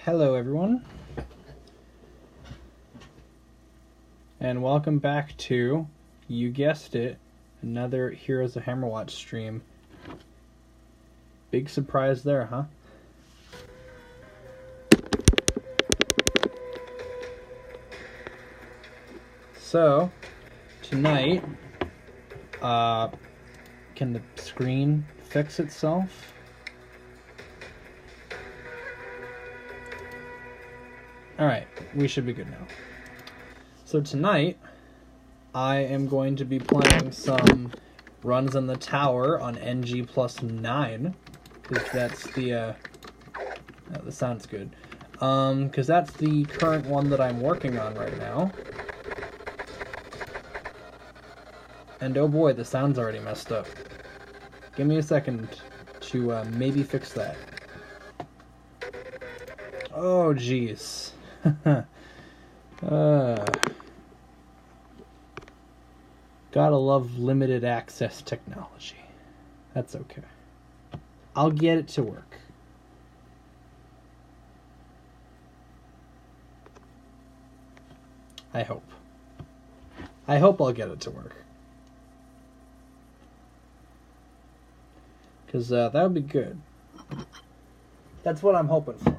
Hello everyone, and welcome back to, you guessed it, another Heroes of Hammerwatch stream. Big surprise there, huh? So, tonight, can the screen fix itself? Alright, we should be good now. So tonight, I am going to be playing some runs on the tower on NG+9, because that's the, oh, this sounds good. Because that's the current one that I'm working on right now. And oh boy, the sound's already messed up. Give me a second to maybe fix that. Oh jeez. Gotta love limited access technology. That's okay. I'll get it to work. I hope. I hope I'll get it to work. Because that would be good. That's what I'm hoping for.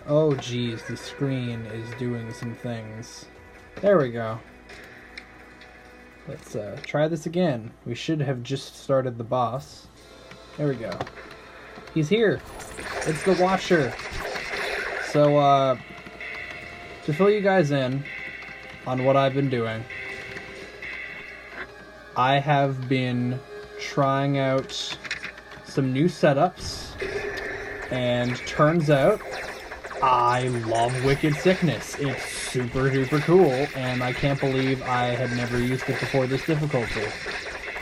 Oh geez, the screen is doing some things. There we go. Let's try this again. We should have just started the boss. There we go. He's here. It's the Watcher. So, to fill you guys in on what I've been doing, I have been trying out some new setups, and turns out I love Wicked Sickness. It's super duper cool, and I can't believe I had never used it before this difficulty.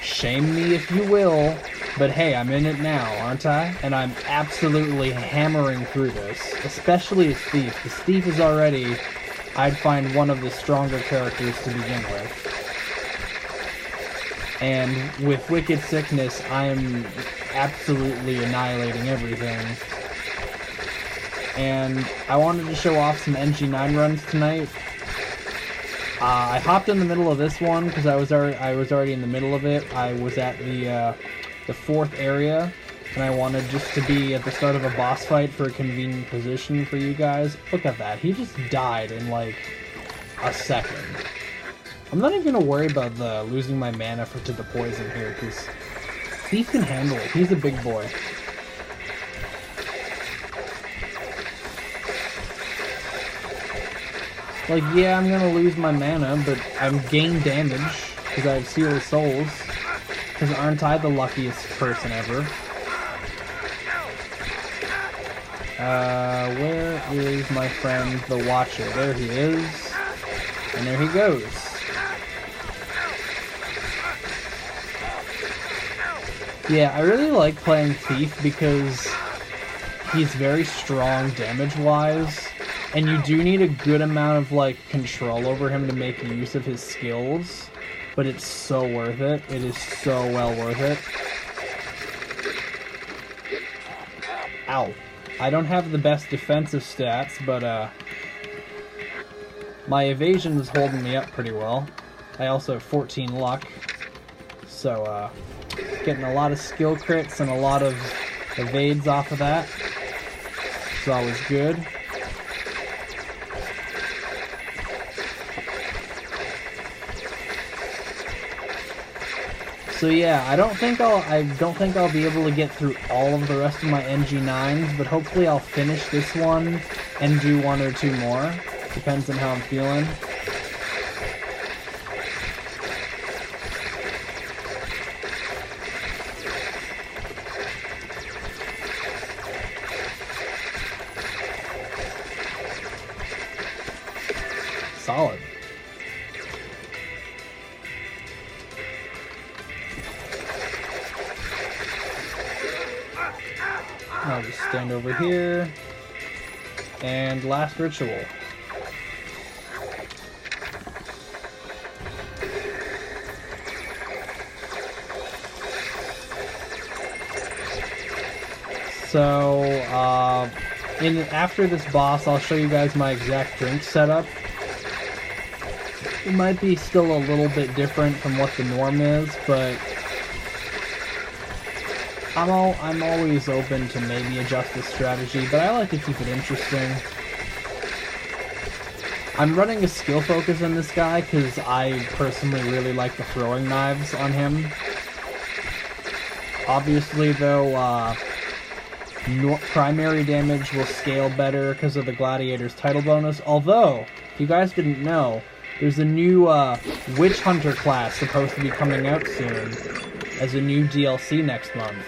Shame me if you will, but hey, I'm in it now, aren't I? And I'm absolutely hammering through this, especially as Thief. Because Thief is already, I'd find, one of the stronger characters to begin with. And with Wicked Sickness, I'm absolutely annihilating everything. And I wanted to show off some NG+9 runs tonight. I hopped in the middle of this one because I was already in the middle of it. I was at the fourth area, and I wanted just to be at the start of a boss fight for a convenient position for you guys. Look at that. He just died in like a second. I'm not even going to worry about losing my mana to the poison here, because Thief can handle it. He's a big boy. Like, yeah, I'm gonna lose my mana, but I'm gain damage, because I have Seal of Souls. Because aren't I the luckiest person ever? Where is my friend, the Watcher? There he is. And there he goes. Yeah, I really like playing Thief because he's very strong damage-wise. And you do need a good amount of, like, control over him to make use of his skills. But it's so worth it. It is so well worth it. Ow. I don't have the best defensive stats, but, my evasion is holding me up pretty well. I also have 14 luck. So, getting a lot of skill crits and a lot of evades off of that. It's always good. So yeah, I don't think I'll be able to get through all of the rest of my NG+9s, but hopefully I'll finish this one and do one or two more. Depends on how I'm feeling. Solid. I'll just stand over here. And last ritual. So, after this boss, I'll show you guys my exact drink setup. It might be still a little bit different from what the norm is, but I'm always open to maybe adjust the strategy, but I like to keep it interesting. I'm running a skill focus on this guy because I personally really like the throwing knives on him. Obviously, though, primary damage will scale better because of the Gladiator's title bonus, although, if you guys didn't know, there's a new Witch Hunter class supposed to be coming out soon as a new DLC next month.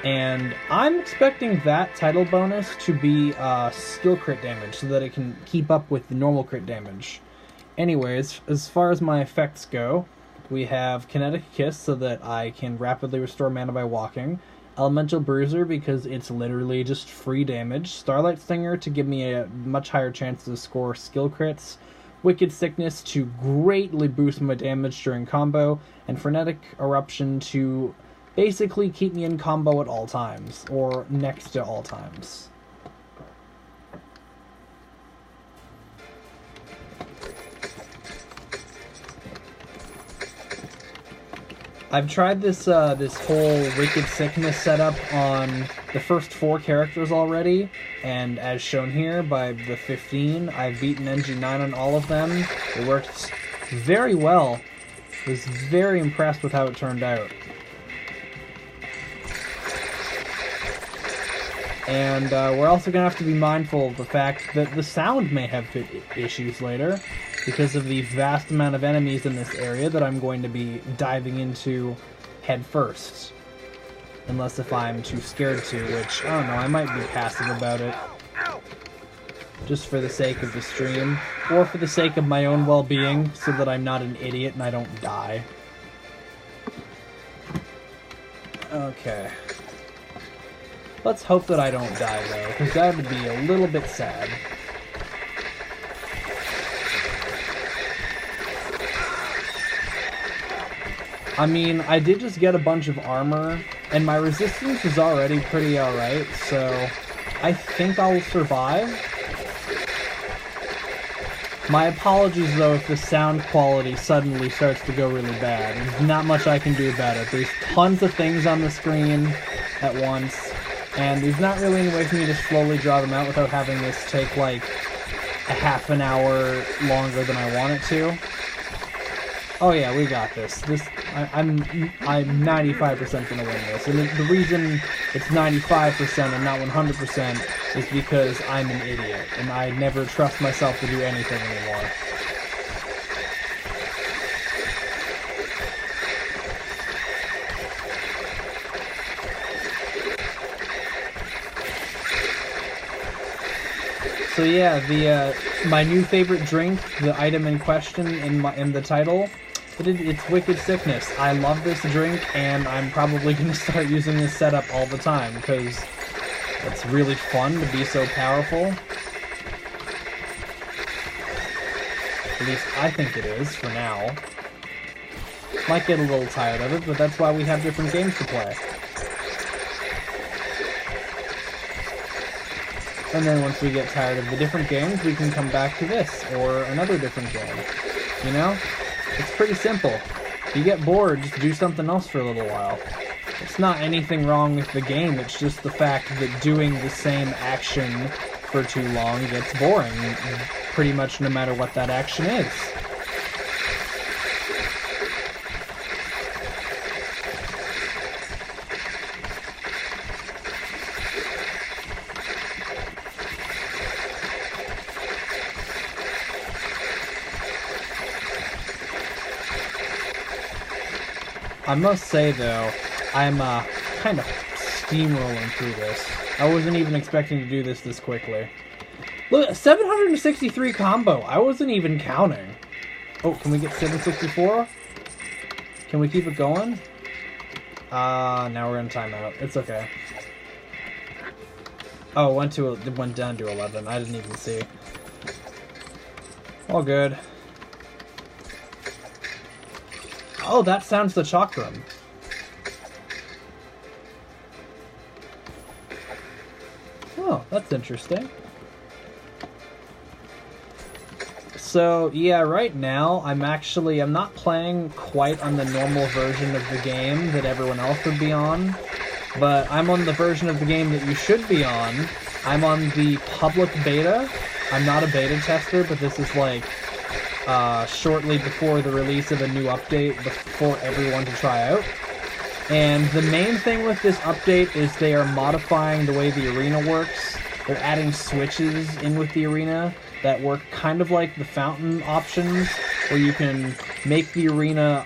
And I'm expecting that title bonus to be skill crit damage so that it can keep up with the normal crit damage. Anyways, as far as my effects go, we have Kinetic Kiss so that I can rapidly restore mana by walking. Elemental Bruiser because it's literally just free damage. Starlight Stinger to give me a much higher chance to score skill crits. Wicked Sickness to greatly boost my damage during combo. And Frenetic Eruption to basically keep me in combo at all times, or next to all times. I've tried this this whole Wicked Sickness setup on the first 4 characters already, and as shown here, by the 15, I've beaten NG+9 on all of them. It worked very well. I was very impressed with how it turned out. And we're also going to have to be mindful of the fact that the sound may have issues later, because of the vast amount of enemies in this area that I'm going to be diving into head first. Unless if I'm too scared to, which, I don't know, I might be passive about it. Just for the sake of the stream, or for the sake of my own well-being, so that I'm not an idiot and I don't die. Okay. Let's hope that I don't die, though, because that would be a little bit sad. I mean, I did just get a bunch of armor, and my resistance is already pretty alright, so I think I'll survive. My apologies, though, if the sound quality suddenly starts to go really bad. There's not much I can do about it. There's tons of things on the screen at once, and there's not really any way for me to slowly draw them out without having this take, like, a half an hour longer than I want it to. Oh yeah, we got this. I'm 95% gonna win this, and the reason it's 95% and not 100% is because I'm an idiot, and I never trust myself to do anything anymore. So yeah, my new favorite drink, the item in question in the title, it's Wicked Sickness. I love this drink, and I'm probably going to start using this setup all the time, because it's really fun to be so powerful. At least I think it is, for now. Might get a little tired of it, but that's why we have different games to play. And then once we get tired of the different games, we can come back to this, or another different game. You know? It's pretty simple. If you get bored, just do something else for a little while. It's not anything wrong with the game, it's just the fact that doing the same action for too long gets boring, pretty much no matter what that action is. I must say, though, I'm kind of steamrolling through this. I wasn't even expecting to do this quickly. Look, 763 combo! I wasn't even counting. Oh, can we get 764? Can we keep it going? Now we're in timeout. It's okay. Oh, it went down to 11. I didn't even see. All good. Oh, that sounds the chakram. Oh, that's interesting. So, yeah, right now, I'm not playing quite on the normal version of the game that everyone else would be on, but I'm on the version of the game that you should be on. I'm on the public beta. I'm not a beta tester, but this is like shortly before the release of a new update for everyone to try out. And the main thing with this update is they are modifying the way the arena works. They're adding switches in with the arena that work kind of like the fountain options, where you can make the arena,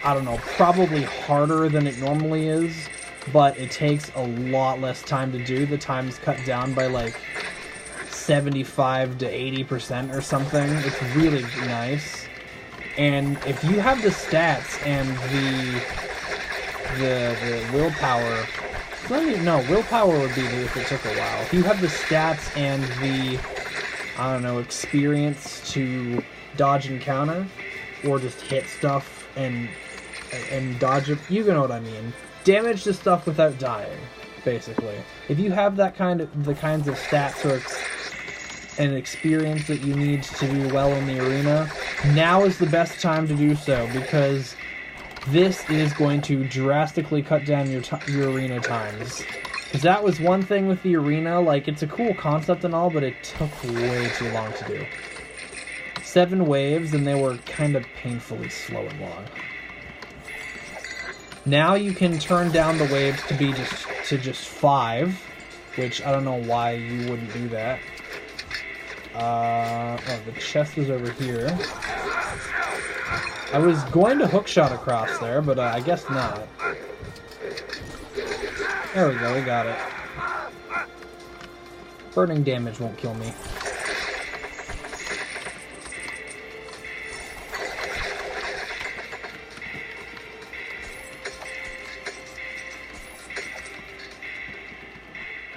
I don't know, probably harder than it normally is, but it takes a lot less time to do. The time's cut down by like 75 to 80% or something. It's really nice. And if you have the stats and the willpower, willpower would be if it took a while. If you have the stats and the, I don't know, experience to dodge and counter, or just hit stuff and dodge it, you know what I mean. Damage to stuff without dying, basically. If you have the kinds of stats or and experience that you need to do well in the arena, now is the best time to do so, because this is going to drastically cut down your arena times. Because that was one thing with the arena, like, it's a cool concept and all, but it took way too long to do. 7 waves, and they were kind of painfully slow and long. Now you can turn down the waves to be just 5, which I don't know why you wouldn't do that. Oh, the chest is over here. I was going to hookshot across there, but I guess not. There we go, we got it. Burning damage won't kill me.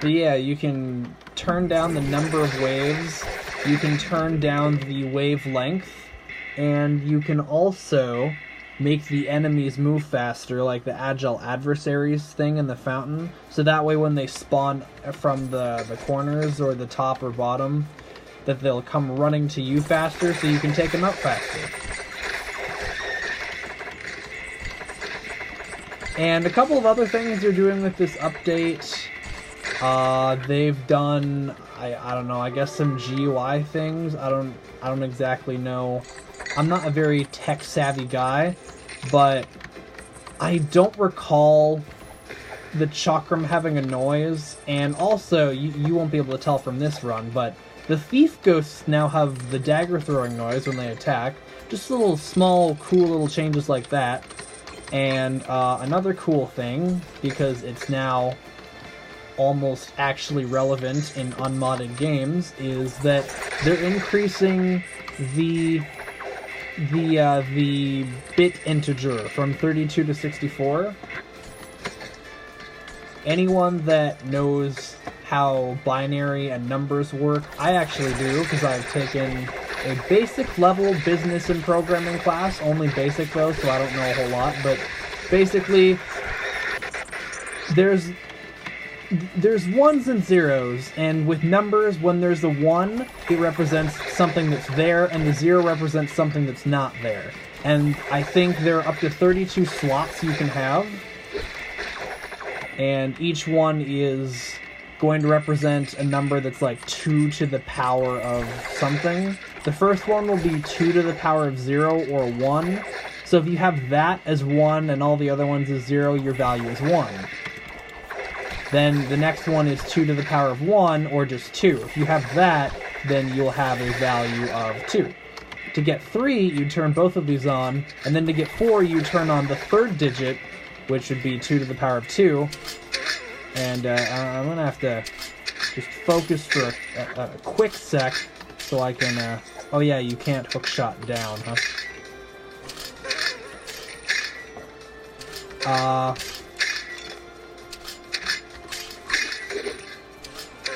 But yeah, you can turn down the number of waves, you can turn down the wavelength, and you can also make the enemies move faster, like the agile adversaries thing in the fountain, so that way when they spawn from the corners or the top or bottom, that they'll come running to you faster so you can take them out faster. And a couple of other things they're doing with this update. They've done, I don't know, I guess some GUI things. I don't exactly know. I'm not a very tech-savvy guy, but I don't recall the chakram having a noise, and also, you won't be able to tell from this run, but the thief ghosts now have the dagger-throwing noise when they attack. Just little small, cool little changes like that. And another cool thing, because it's now almost actually relevant in unmodded games, is that they're increasing the bit integer from 32 to 64. Anyone that knows how binary and numbers work, I actually do, because I've taken a basic level business and programming class, only basic though, so I don't know a whole lot, but basically there's ones and zeros, and with numbers, when there's a 1, it represents something that's there, and the 0 represents something that's not there. And I think there are up to 32 slots you can have, and each one is going to represent a number that's like 2 to the power of something. The first one will be 2 to the power of 0 or 1. So if you have that as 1 and all the other ones as 0, your value is 1. Then the next one is 2 to the power of 1, or just 2. If you have that, then you'll have a value of 2. To get 3, you turn both of these on, and then to get 4, you turn on the third digit, which would be 2 to the power of 2. And I'm going to have to just focus for a quick sec, so I can... oh yeah, you can't hookshot down, huh?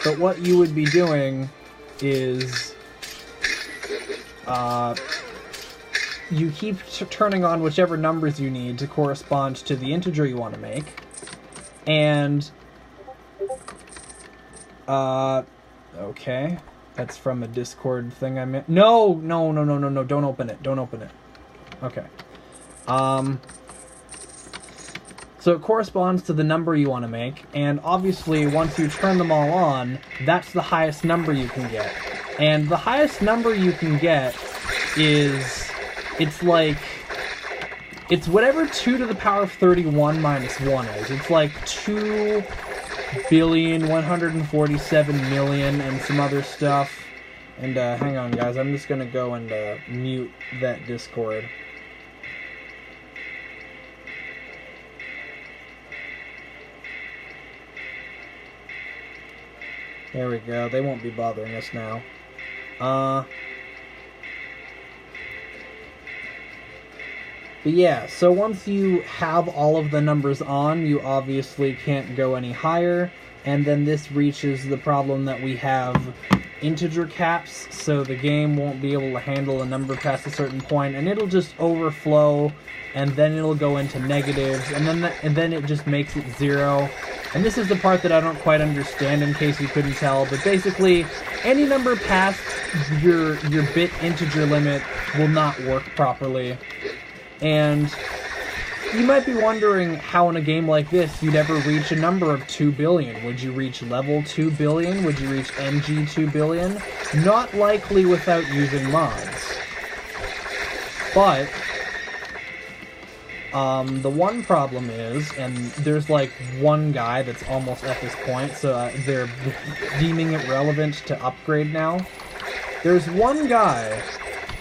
But what you would be doing is you keep turning on whichever numbers you need to correspond to the integer you want to make. And, okay. That's from a Discord thing I meant. No, don't open it. Don't open it. Okay. So it corresponds to the number you want to make, and obviously once you turn them all on, that's the highest number you can get. And the highest number you can get is, it's whatever 2 to the power of 31 minus 1 is. It's like 2,147,000,000 and some other stuff. And hang on guys, I'm just gonna go and mute that Discord. There we go, they won't be bothering us now. But yeah, so once you have all of the numbers on, you obviously can't go any higher, and then this reaches the problem that we have integer caps, so the game won't be able to handle a number past a certain point, and it'll just overflow, and then it'll go into negatives, and then it just makes it 0. And this is the part that I don't quite understand, in case you couldn't tell, but basically, any number past your bit integer limit will not work properly. And you might be wondering how in a game like this you'd ever reach a number of 2 billion. Would you reach level 2 billion? Would you reach NG 2 billion? Not likely without using mods. But the one problem is, and there's like one guy that's almost at this point, so they're deeming it relevant to upgrade now. There's one guy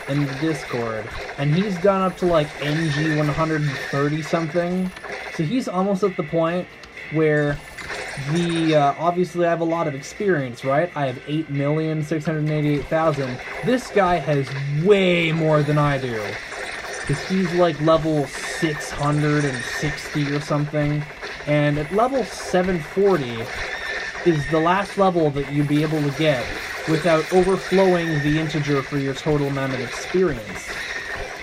in the Discord, and he's done up to like NG 130 something, so he's almost at the point where obviously I have a lot of experience, right? I have 8,688,000. This guy has way more than I do, because he's like level 660 or something, and at level 740 is the last level that you'd be able to get without overflowing the integer for your total amount of experience.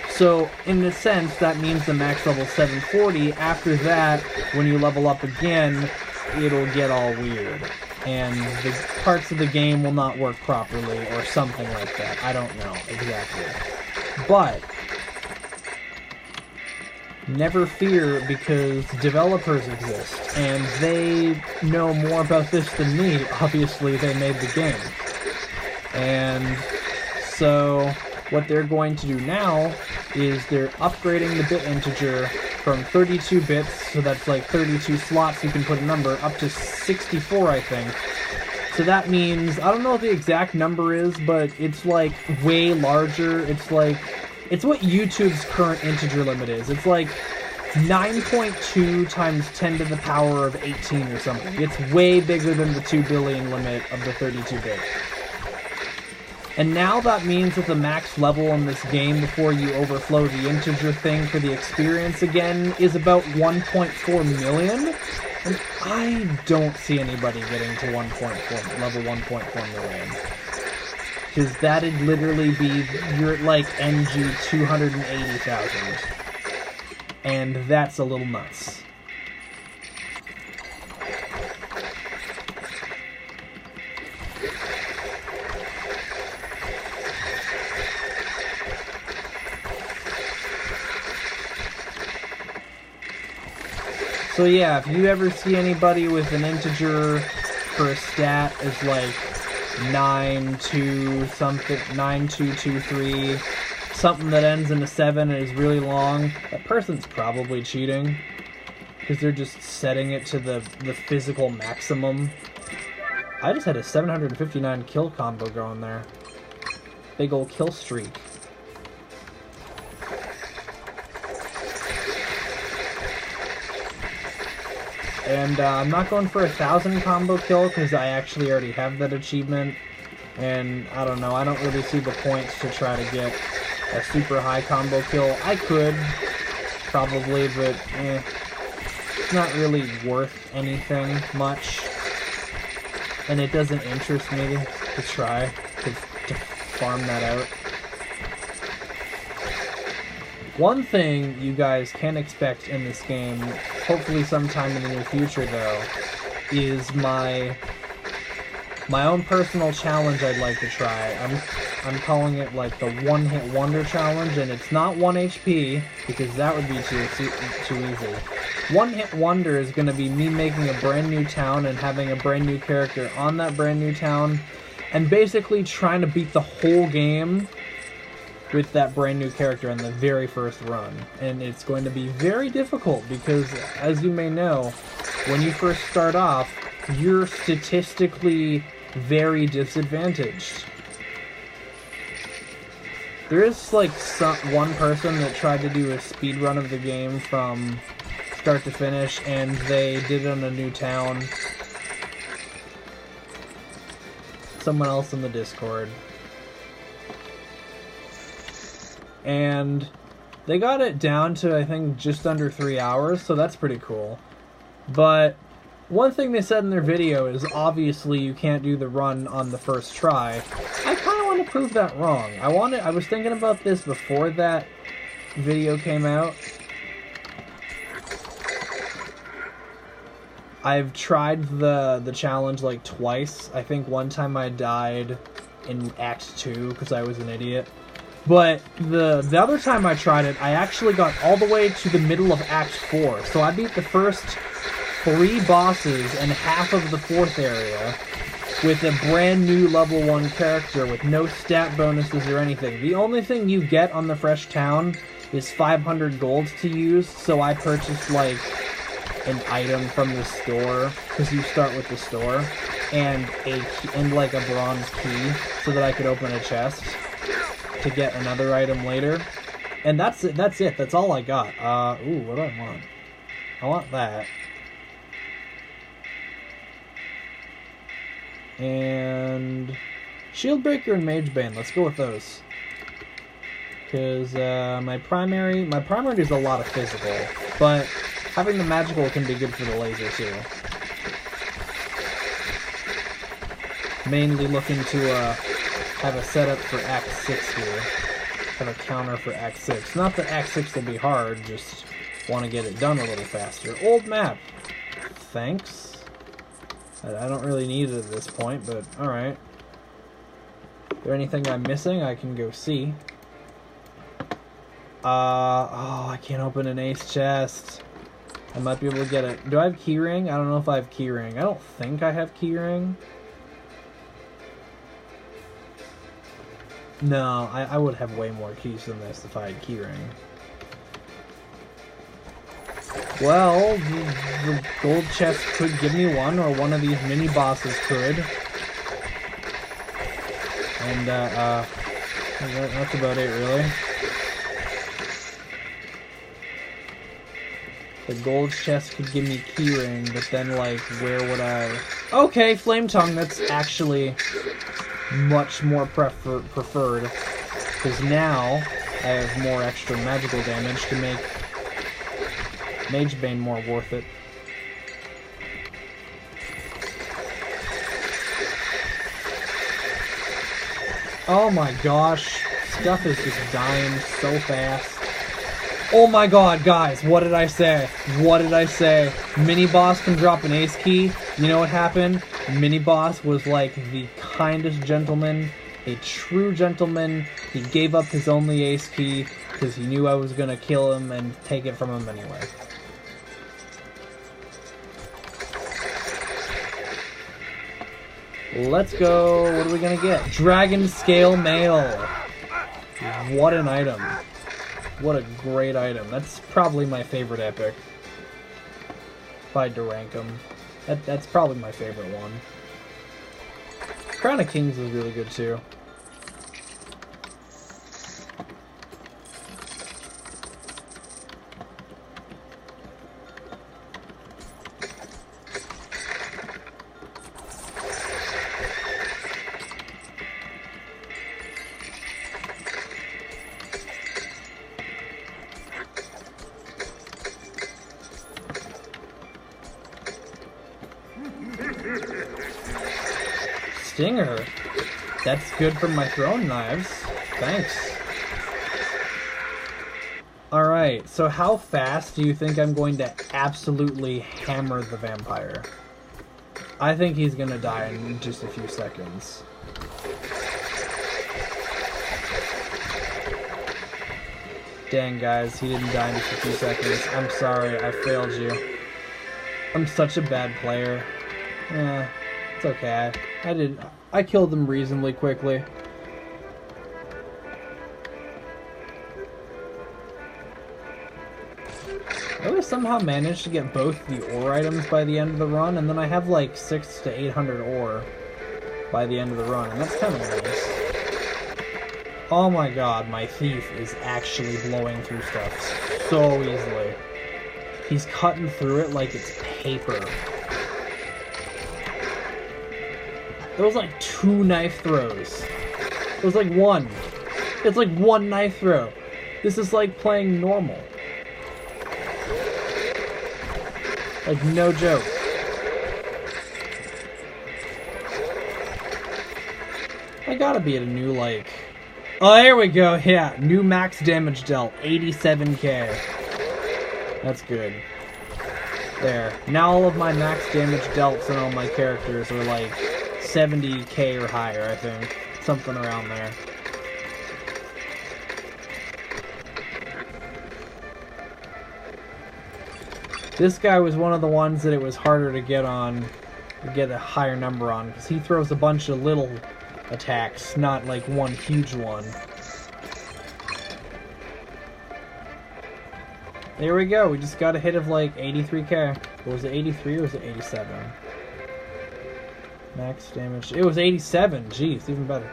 So, in a sense, that means the max level 740. After that, when you level up again, it'll get all weird. And the parts of the game will not work properly, or something like that. I don't know exactly. But never fear, because developers exist, and they know more about this than me. Obviously, they made the game. And so what they're going to do now is they're upgrading the bit integer from 32 bits, so that's like 32 slots you can put a number, up to 64, I think. So that means, I don't know what the exact number is, but it's like way larger. It's like, it's what YouTube's current integer limit is. It's like 9.2 times 10 to the power of 18 or something. It's way bigger than the 2 billion limit of the 32-bit. And now that means that the max level in this game before you overflow the integer thing for the experience again is about 1.4 million. And I don't see anybody getting to level 1.4 million. Because that'd literally be, you're at like NG 280,000. And that's a little nuts. So yeah, if you ever see anybody with an integer for a stat as like 92 something, 9223, something that ends in a 7 and is really long, that person's probably cheating, because they're just setting it to the physical maximum. I just had a 759 kill combo going there. Big ol' kill streak. And I'm not going for 1,000 combo kill, because I actually already have that achievement. And I don't know, I don't really see the points to try to get a super high combo kill. I could, probably, but it's not really worth anything much. and it doesn't interest me to try to farm that out. One thing you guys can expect in this game, hopefully sometime in the near future though, is my own personal challenge I'd like to try. I'm calling it like the one-hit wonder challenge, and it's not 1 HP, because that would be too easy. One-hit wonder is going to be me making a brand new town and having a brand new character on that brand new town, and basically trying to beat the whole game with that brand new character in the very first run. And it's going to be very difficult because, as you may know, when you first start off, you're statistically very disadvantaged. There is like one person that tried to do a speed run of the game from start to finish, and they did it on a new town. Someone else in the Discord. And they got it down to, I think, just under 3 hours, so that's pretty cool. But one thing they said in their video is obviously you can't do the run on the first try. I kind of want to prove that wrong. I was thinking about this before that video came out. I've tried the challenge like twice. I think one time I died in Act 2 because I was an idiot. But the other time I tried it, I actually got all the way to the middle of Act 4. So I beat the first 3 bosses and half of the 4th area with a brand new level 1 character with no stat bonuses or anything. The only thing you get on the fresh town is 500 gold to use, so I purchased like an item from the store, because you start with the store, and like a bronze key so that I could open a chest to get another item later. And that's it. That's all I got. Ooh, what do I want? I want that. And Shieldbreaker and Magebane. Let's go with those. Because my primary does a lot of physical, but having the magical can be good for the laser too. Mainly looking to have a setup for Act 6 here. Have a counter for Act 6. Not that Act 6 will be hard, just want to get it done a little faster. Old map. Thanks. I don't really need it at this point, but alright. Is there anything I'm missing? I can go see. Oh, I can't open an ace chest. I might be able to get it. Do I have keyring? I don't know if I have keyring. I don't think I have keyring. No, I would have way more keys than this if I had keyring. Well, the gold chest could give me one, or one of these mini bosses could. And, that's about it, really. The gold chest could give me keyring, but then, like, where would I... Okay, Flame Tongue, that's actually much more preferred. Because now, I have more extra magical damage to make Magebane more worth it. Oh my gosh, stuff is just dying so fast. Oh my god, guys, what did I say? What did I say? Mini boss can drop an ace key. You know what happened? Mini boss was like the kindest gentleman, a true gentleman. He gave up his only ace key because he knew I was gonna kill him and take it from him anyway. Let's go. What are we gonna get? Dragon Scale Mail. What an item. What a great item. That's probably my favorite epic. If I had to rank them. That's probably my favorite one. Crown of Kings is really good too. stinger. That's good for my throwing knives. Thanks. Alright, so how fast do you think I'm going to absolutely hammer the vampire? I think he's gonna die in just a few seconds. Dang, guys, he didn't die in just a few seconds. I'm sorry, I failed you. I'm such a bad player. It's okay. I killed him reasonably quickly. I always somehow managed to get both the ore items by the end of the run, and then I have like 600 to 800 ore by the end of the run, and that's kind of nice. Oh my god, my thief is actually blowing through stuff so easily. He's cutting through it like it's paper. There was like 2 knife throws. It was like 1. It's like 1 knife throw. This is like playing normal. Like, no joke. I gotta be at a new, like... Oh, there we go, yeah. New max damage dealt. 87k. That's good. There. Now all of my max damage dealt and all my characters are, like, 70k or higher, I think. Something around there. This guy was one of the ones that it was harder to get on, to get a higher number on, because he throws a bunch of little attacks, not like one huge one. There we go, we just got a hit of like 83k. Or was it 83 or was it 87? Max damage. It was 87, jeez, even better.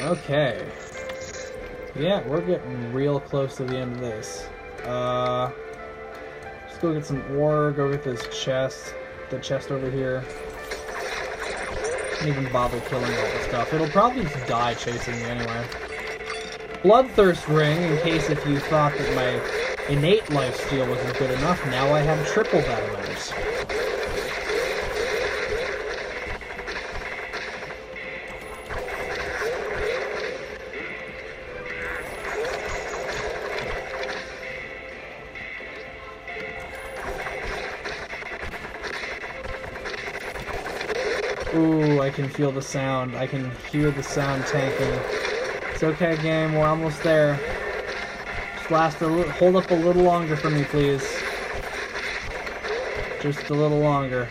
Okay. Yeah, we're getting real close to the end of this. Let's go get some ore, go get this chest, the chest over here. Don't even bother killing all the stuff. It'll probably just die chasing me anyway. Bloodthirst ring, in case if you thought that my innate lifesteal wasn't good enough, now I have triple that amount. Ooh, I can feel the sound. I can hear the sound tanking. It's okay, game. We're almost there. Just hold up a little longer for me, please. Just a little longer.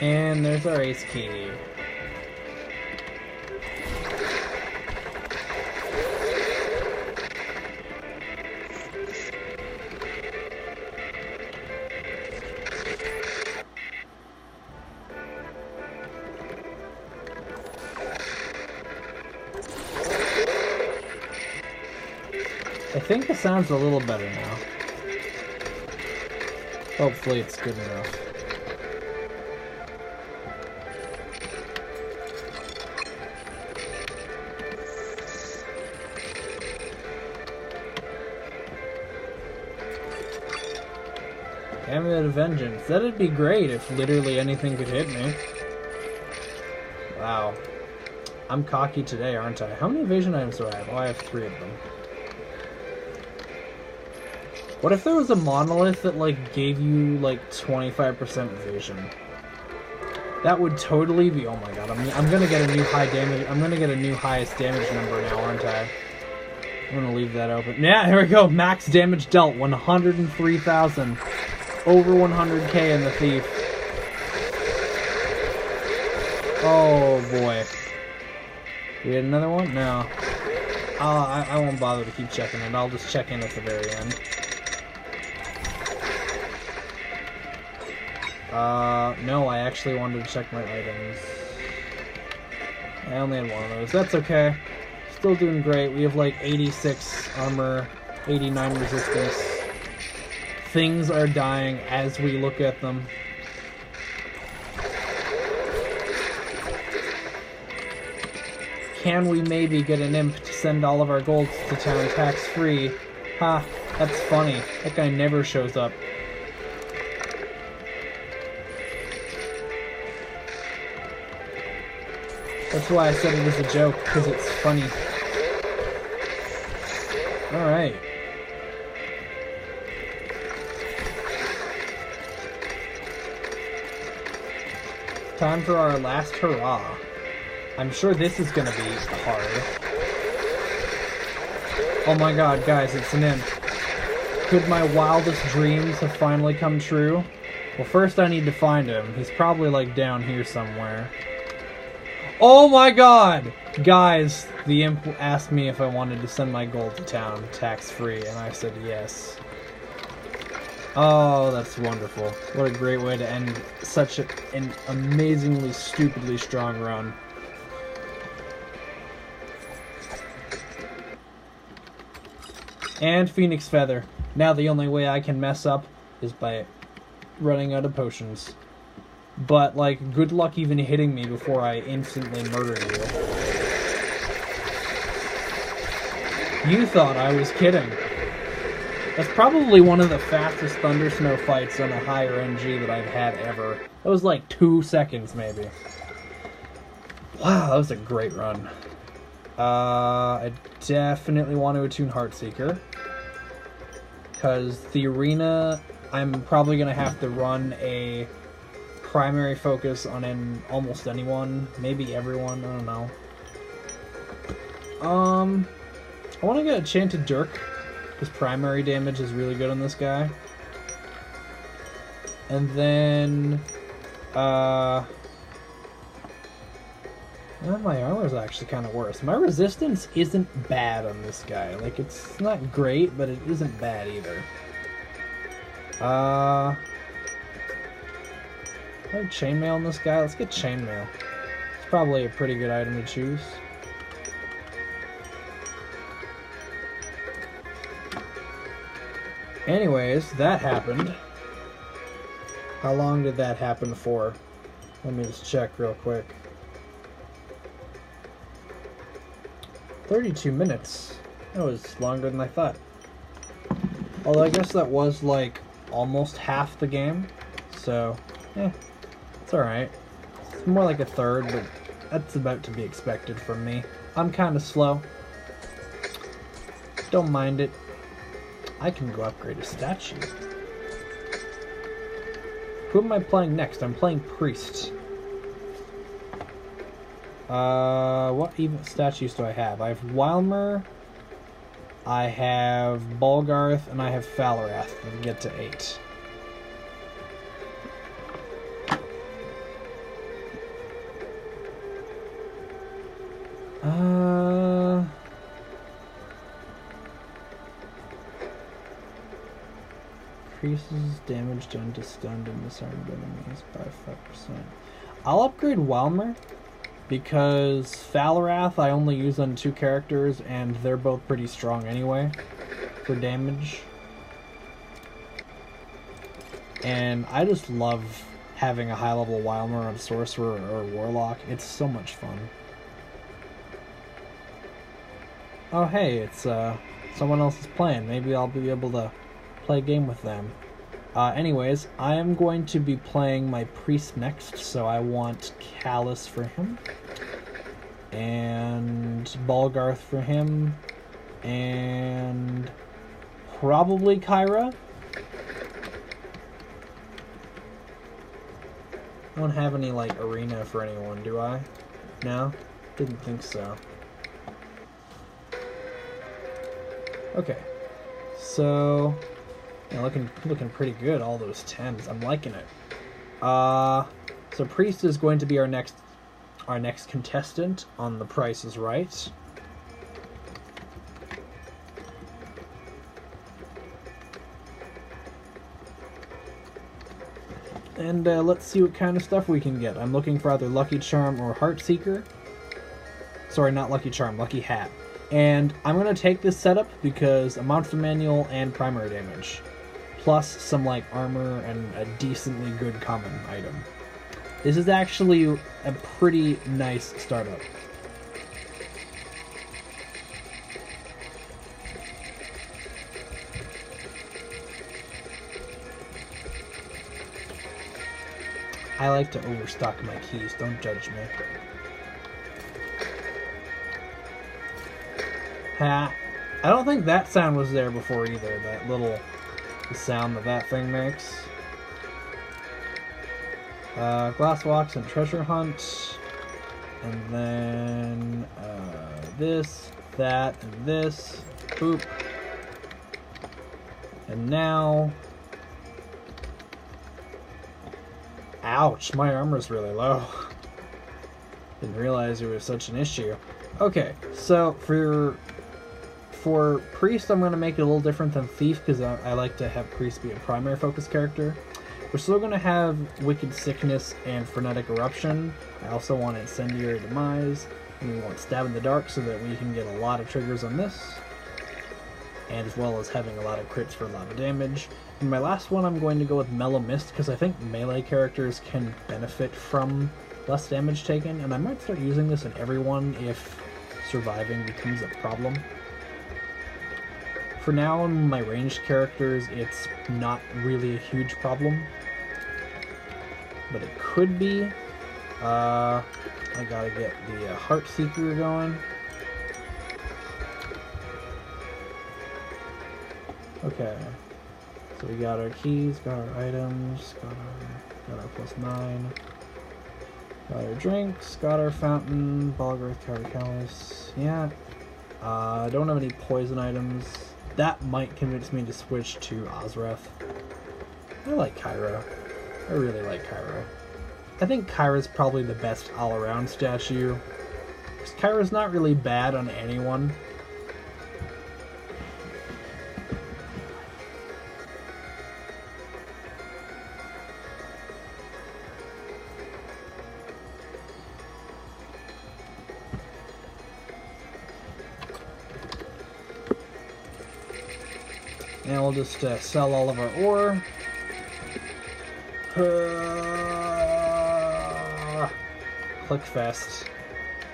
And there's our ace key. I think the sound's a little better now. Hopefully it's good enough. Amulet of Vengeance. That'd be great if literally anything could hit me. Wow. I'm cocky today, aren't I? How many evasion items do I have? Oh, I have 3 of them. What if there was a monolith that, like, gave you, like, 25% evasion? That would totally be... Oh my god, I'm gonna get a new high damage... I'm gonna get a new highest damage number now, aren't I? I'm gonna leave that open. Yeah, here we go! Max damage dealt, 103,000. Over 100k in the thief. Oh boy. We had another one? No. I won't bother to keep checking it. I'll just check in at the very end. No, I actually wanted to check my items. I only had one of those. That's okay. Still doing great. We have like 86 armor, 89 resistance. Things are dying as we look at them. Can we maybe get an imp to send all of our gold to town tax-free? Ha, that's funny. That guy never shows up. That's why I said it was a joke, because it's funny. Alright. Time for our last hurrah. I'm sure this is gonna be hard. Oh my god, guys, it's an imp. Could my wildest dreams have finally come true? Well, first I need to find him. He's probably, like, down here somewhere. Oh my god! Guys, the imp asked me if I wanted to send my gold to town tax-free, and I said yes. Oh, that's wonderful. What a great way to end such an amazingly, stupidly strong run. And Phoenix Feather. Now the only way I can mess up is by running out of potions. But, like, good luck even hitting me before I instantly murder you. You thought I was kidding. That's probably one of the fastest Thunder Snow fights on a higher NG that I've had ever. That was like 2 seconds, maybe. Wow, that was a great run. I definitely want to attune Heartseeker. Because the arena, I'm probably going to have to run a primary focus on almost anyone. Maybe everyone, I don't know. I want to get Enchanted Dirk. His primary damage is really good on this guy. And then, well, my armor's actually kind of worse. My resistance isn't bad on this guy. Like, it's not great, but it isn't bad either. I have chainmail on this guy. Let's get chainmail. It's probably a pretty good item to choose. Anyways, that happened. How long did that happen for? Let me just check real quick. 32 minutes. That was longer than I thought. Although I guess that was like almost half the game. So, yeah, it's alright. It's more like a third, but that's about to be expected from me. I'm kind of slow. Don't mind it. I can go upgrade a statue. Who am I playing next? I'm playing Priest. What even statues do I have? I have Wilmer, I have Balgarth, and I have Falarath. I can get to 8. Increases damage done to stunned and disarmed enemies by 5%. I'll upgrade Wilmer because Falarath I only use on 2 characters and they're both pretty strong anyway for damage. And I just love having a high level Wilmer on Sorcerer or Warlock. It's so much fun. Oh hey, it's someone else is playing. Maybe I'll be able to play a game with them. Anyways, I am going to be playing my Priest next, so I want Callus for him, and Balgarth for him, and probably Kyra. I don't have any, like, arena for anyone, do I? No? Didn't think so. Okay. So... yeah, looking pretty good, all those 10s. I'm liking it. So Priest is going to be our next contestant on The Price is Right. and let's see what kind of stuff we can get. I'm looking for either Lucky Charm or Heart Seeker. Sorry, not Lucky Charm, Lucky Hat. And I'm going to take this setup because a monster manual and primary damage. Plus some like armor and a decently good common item. This is actually a pretty nice startup. I like to overstock my keys, don't judge me. Ha! I don't think that sound was there before either, that little sound that thing makes. Glass Walks and Treasure Hunt. And then this, that, and this. Boop. And now... Ouch, my armor's really low. Didn't realize it was such an issue. Okay, so for Priest, I'm going to make it a little different than Thief, because I like to have Priest be a primary focus character. We're still going to have Wicked Sickness and Frenetic Eruption. I also want Incendiary Demise, and we want Stab in the Dark so that we can get a lot of triggers on this, and as well as having a lot of crits for a lot of damage. In my last one, I'm going to go with Mellow Mist, because I think melee characters can benefit from less damage taken, and I might start using this in everyone if surviving becomes a problem. For now, on my ranged characters, it's not really a huge problem, but it could be. I gotta get the Heart Seeker going. Okay. So we got our keys, got our items, got our +9, got our drinks, got our fountain, Ball Growth, Calicalis. Yeah. I don't have any poison items. That might convince me to switch to Ozreth. I like Cairo. I really like Cairo. I think Kyra's probably the best all-around statue. Because Kyra's not really bad on anyone. And we'll just sell all of our ore. Click fest.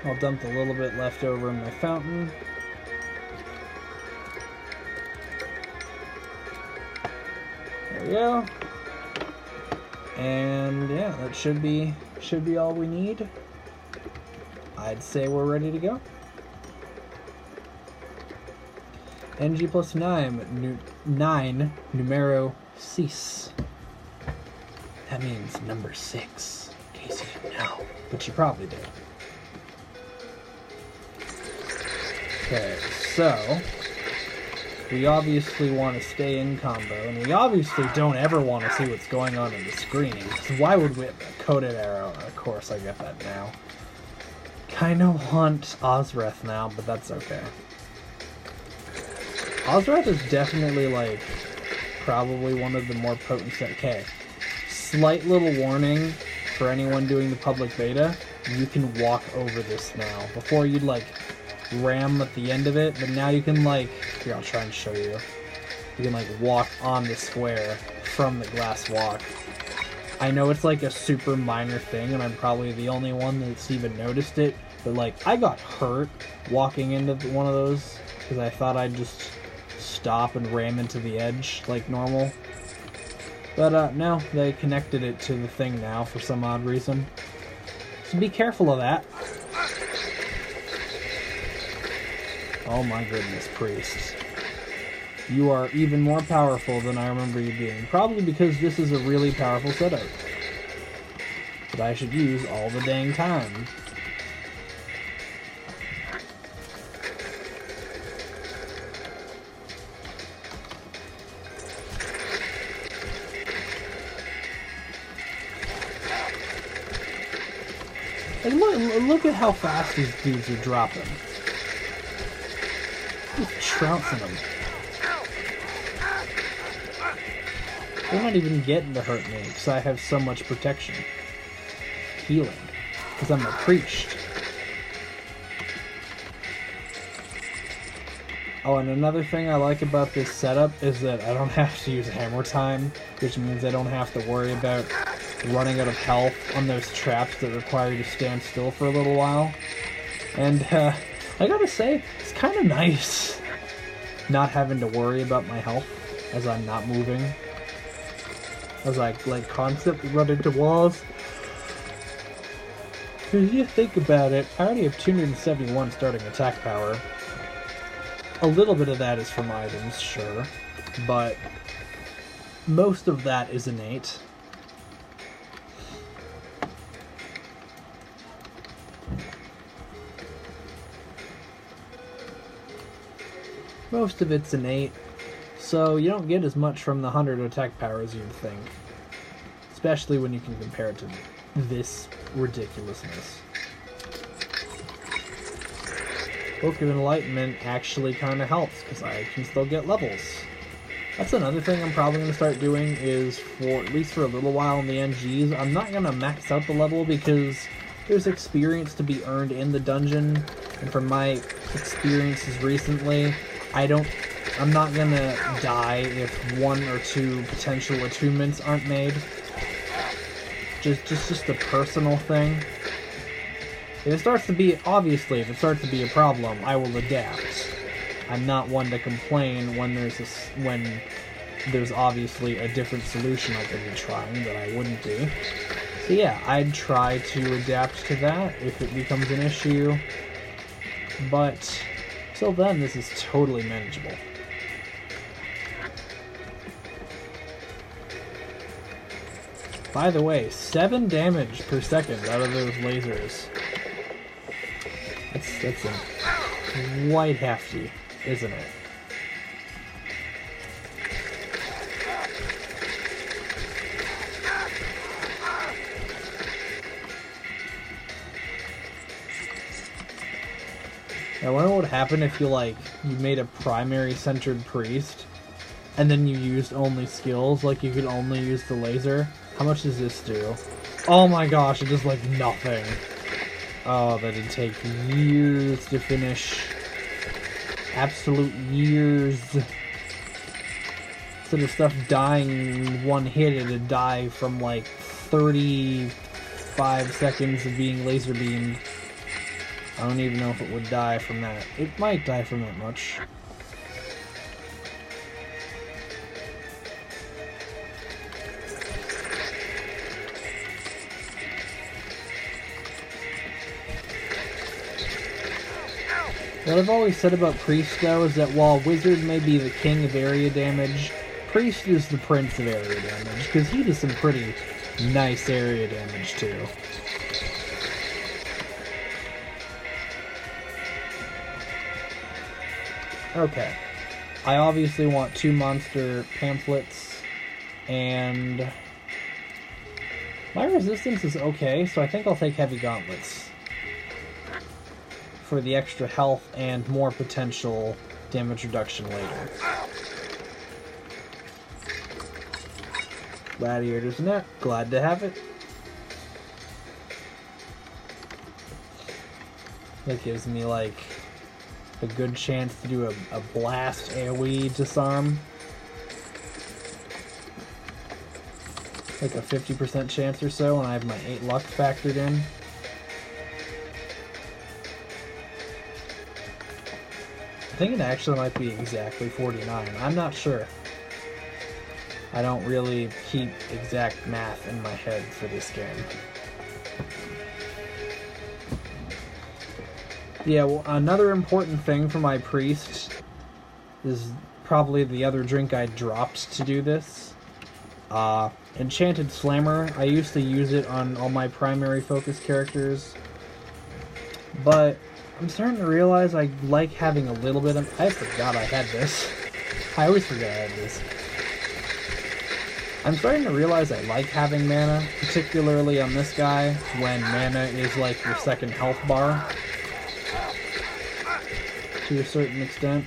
I'll dump a little bit left over in my fountain. There we go. And yeah, that should be all we need. I'd say we're ready to go. NG+9 numero 6. That means number 6, in case you didn't know, but you probably did. Okay, so we obviously want to stay in combo, and we obviously don't ever want to see what's going on in the screen. So why would we have a coded arrow? Of course, I get that now. Kinda want Ozreth now, but that's okay. Ozreth is definitely, like, probably one of the more potent set. Okay. Slight little warning for anyone doing the public beta. You can walk over this now. Before you'd, like, ram at the end of it, but now you can, like... Here, I'll try and show you. You can, like, walk on the square from the glass walk. I know it's, like, a super minor thing, and I'm probably the only one that's even noticed it, but, like, I got hurt walking into one of those, because I thought I'd just... stop and ram into the edge like normal. But no, they connected it to the thing now for some odd reason. So be careful of that. Oh my goodness, Priest. You are even more powerful than I remember you being. Probably because this is a really powerful setup that I should use all the dang time. And look at how fast these dudes are dropping. Just trouncing them. They're not even getting to hurt me because I have so much protection. Healing. Because I'm a priest. Oh, and another thing I like about this setup is that I don't have to use hammer time, which means I don't have to worry about running out of health on those traps that require you to stand still for a little while. And, I gotta say, it's kind of nice not having to worry about my health as I'm not moving. As I, like, constantly run into walls. Because you think about it, I already have 271 starting attack power. A little bit of that is from items, sure, but most of that is innate. Most of it's innate, so you don't get as much from the 100 attack power as you'd think. Especially when you can compare it to this ridiculousness. Book of Enlightenment actually kind of helps, because I can still get levels. That's another thing I'm probably going to start doing is, for at least for a little while in the NGs, I'm not going to max out the level because there's experience to be earned in the dungeon, and from my experiences recently, I'm not going to die if 1 or 2 potential attunements aren't made. Just a personal thing. If it starts to be, obviously, if it starts to be a problem, I will adapt. I'm not one to complain when there's obviously a different solution I could be trying that I wouldn't do. So yeah, I'd try to adapt to that if it becomes an issue. But till then, this is totally manageable. By the way, 7 damage per second out of those lasers. That's quite hefty, isn't it? I wonder what would happen if you made a primary centered priest and then you used only skills, like you could only use the laser. How much does this do? Oh my gosh, it does like nothing. Oh, that'd take years to finish. Absolute years. Instead of stuff dying in one hit, it'd die from like 35 seconds of being laser beamed. I don't even know if it would die from that. It might die from that much. What I've always said about Priest, though, is that while Wizard may be the king of area damage, Priest is the prince of area damage, because he does some pretty nice area damage, too. Okay. I obviously want 2 monster pamphlets, and my resistance is okay, so I think I'll take heavy gauntlets for the extra health and more potential damage reduction later. Gladiator's net, glad to have it. That gives me like a good chance to do a blast AoE disarm. Like a 50% chance or so, and I have my 8 luck factored in. I think it actually might be exactly 49. I'm not sure. I don't really keep exact math in my head for this game. Yeah, well, another important thing for my priest is probably the other drink I dropped to do this. Enchanted Slammer. I used to use it on all my primary focus characters, but I'm starting to realize I like having a little bit of... I forgot I had this. I always forget I had this. I'm starting to realize I like having mana, particularly on this guy, when mana is like your second health bar. To a certain extent.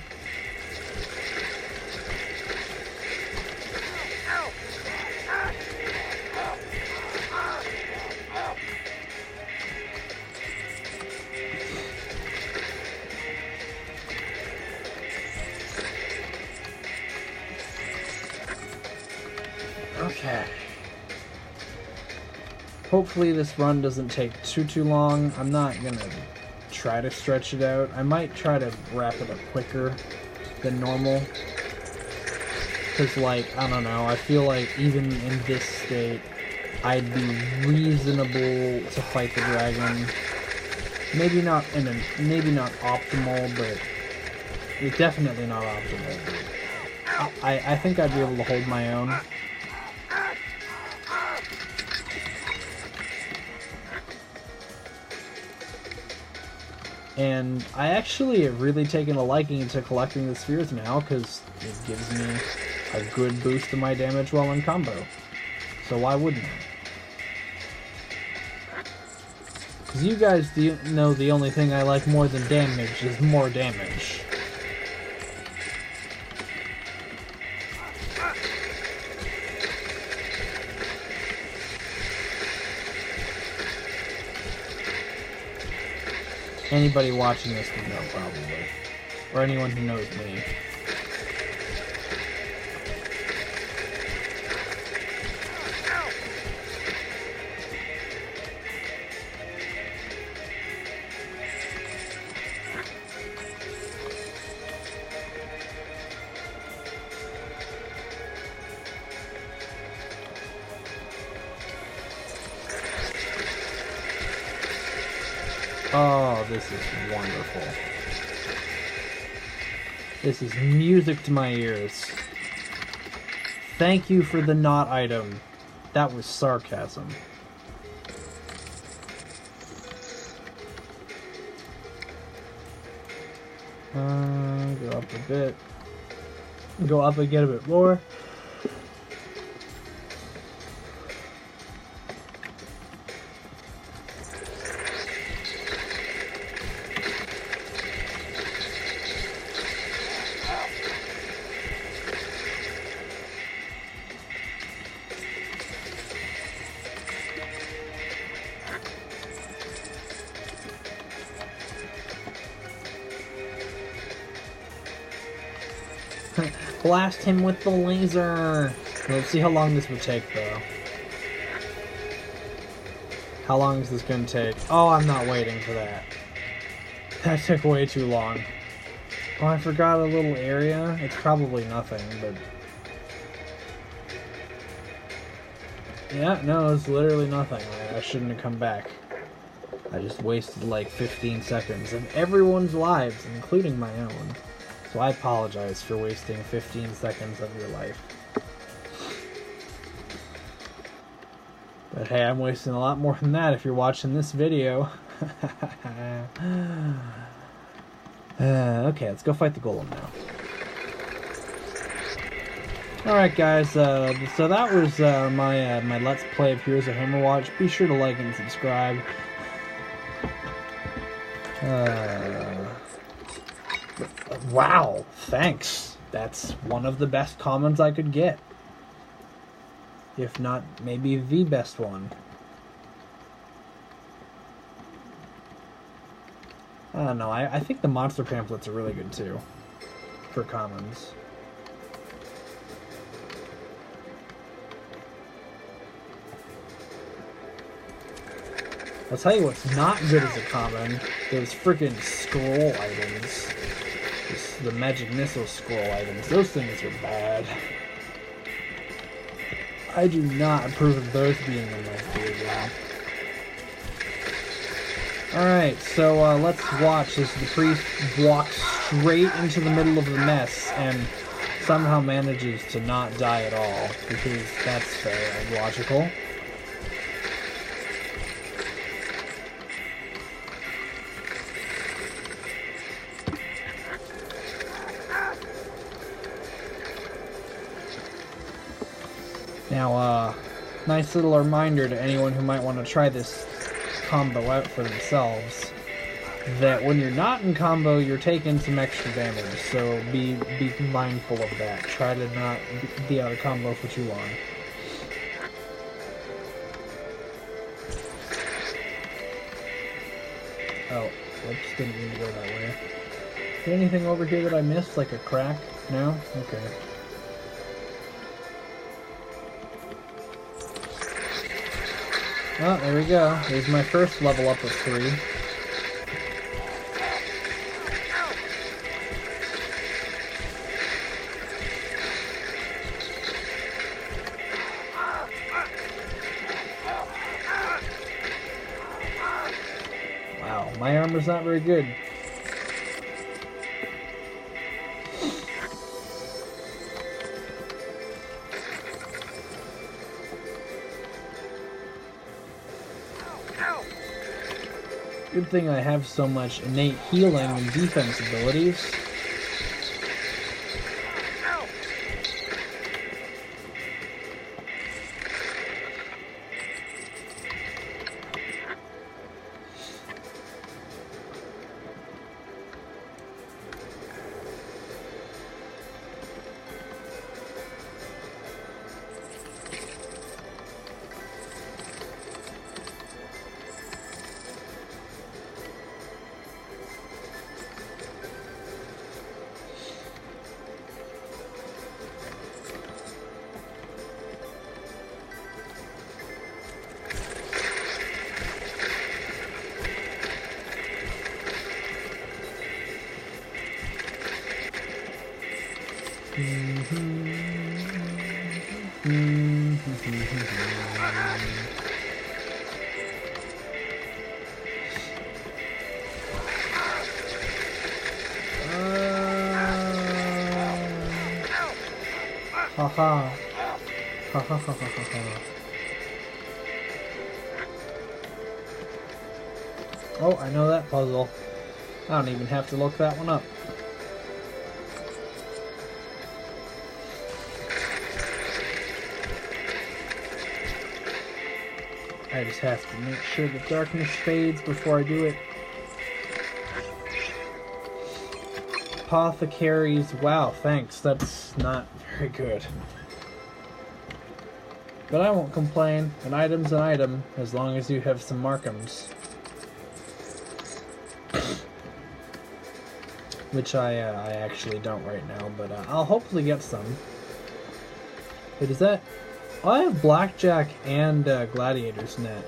hopefully this run doesn't take too long. I'm not gonna try to stretch it out. I might try to wrap it up quicker than normal. Because, like, I don't know, I feel like even in this state, I'd be reasonable to fight the dragon. Maybe not optimal, but definitely not optimal. I think I'd be able to hold my own. And I actually have really taken a liking to collecting the spheres now, because it gives me a good boost to my damage while in combo. So why wouldn't I? Because you guys know the only thing I like more than damage is more damage. Anybody watching this would know, probably. Or anyone who knows me. Oh, this is wonderful. This is music to my ears. Thank you for the not item. That was sarcasm. Go up a bit. Go up and get a bit more. Blast him with the laser! Let's see how long this would take, though. How long is this gonna take? Oh, I'm not waiting for that. That took way too long. Oh, I forgot a little area. It's probably nothing, but... Yeah, no, it's literally nothing. I shouldn't have come back. I just wasted like 15 seconds of everyone's lives, including my own. So I apologize for wasting 15 seconds of your life. But hey, I'm wasting a lot more than that if you're watching this video. Okay, let's go fight the golem now. Alright guys, so that was my Let's Play of Heroes of Hammerwatch. Be sure to like and subscribe. Wow, thanks. That's one of the best comments I could get. If not, maybe the best one. I don't know, I think the monster pamphlets are really good too. For commons. I'll tell you what's not good as a common, those freaking scroll items. The magic missile scroll items. Those things are bad. I do not approve of those being in my video. Alright, so let's watch as the priest walks straight into the middle of the mess and somehow manages to not die at all, because that's fair and logical. Now, nice little reminder to anyone who might want to try this combo out for themselves, that when you're not in combo, you're taking some extra damage, so be mindful of that. Try to not be out of combo for too long. Oh, whoops, didn't mean to go that way. Is there anything over here that I missed, like a crack? No? Okay. Oh, there we go. There's my first level up of 3. Wow, my armor's not very good. Good thing I have so much innate healing and defense abilities. Haha. Ha ha ha ha ha ha. Oh, I know that puzzle. I don't even have to look that one up. I just have to make sure the darkness fades before I do it. Apothecaries. Wow, thanks. That's not very good. But I won't complain. An item's an item, as long as you have some Markhams. Which I actually don't right now, but I'll hopefully get some. Wait, is that... Oh, I have Blackjack and Gladiator's Net.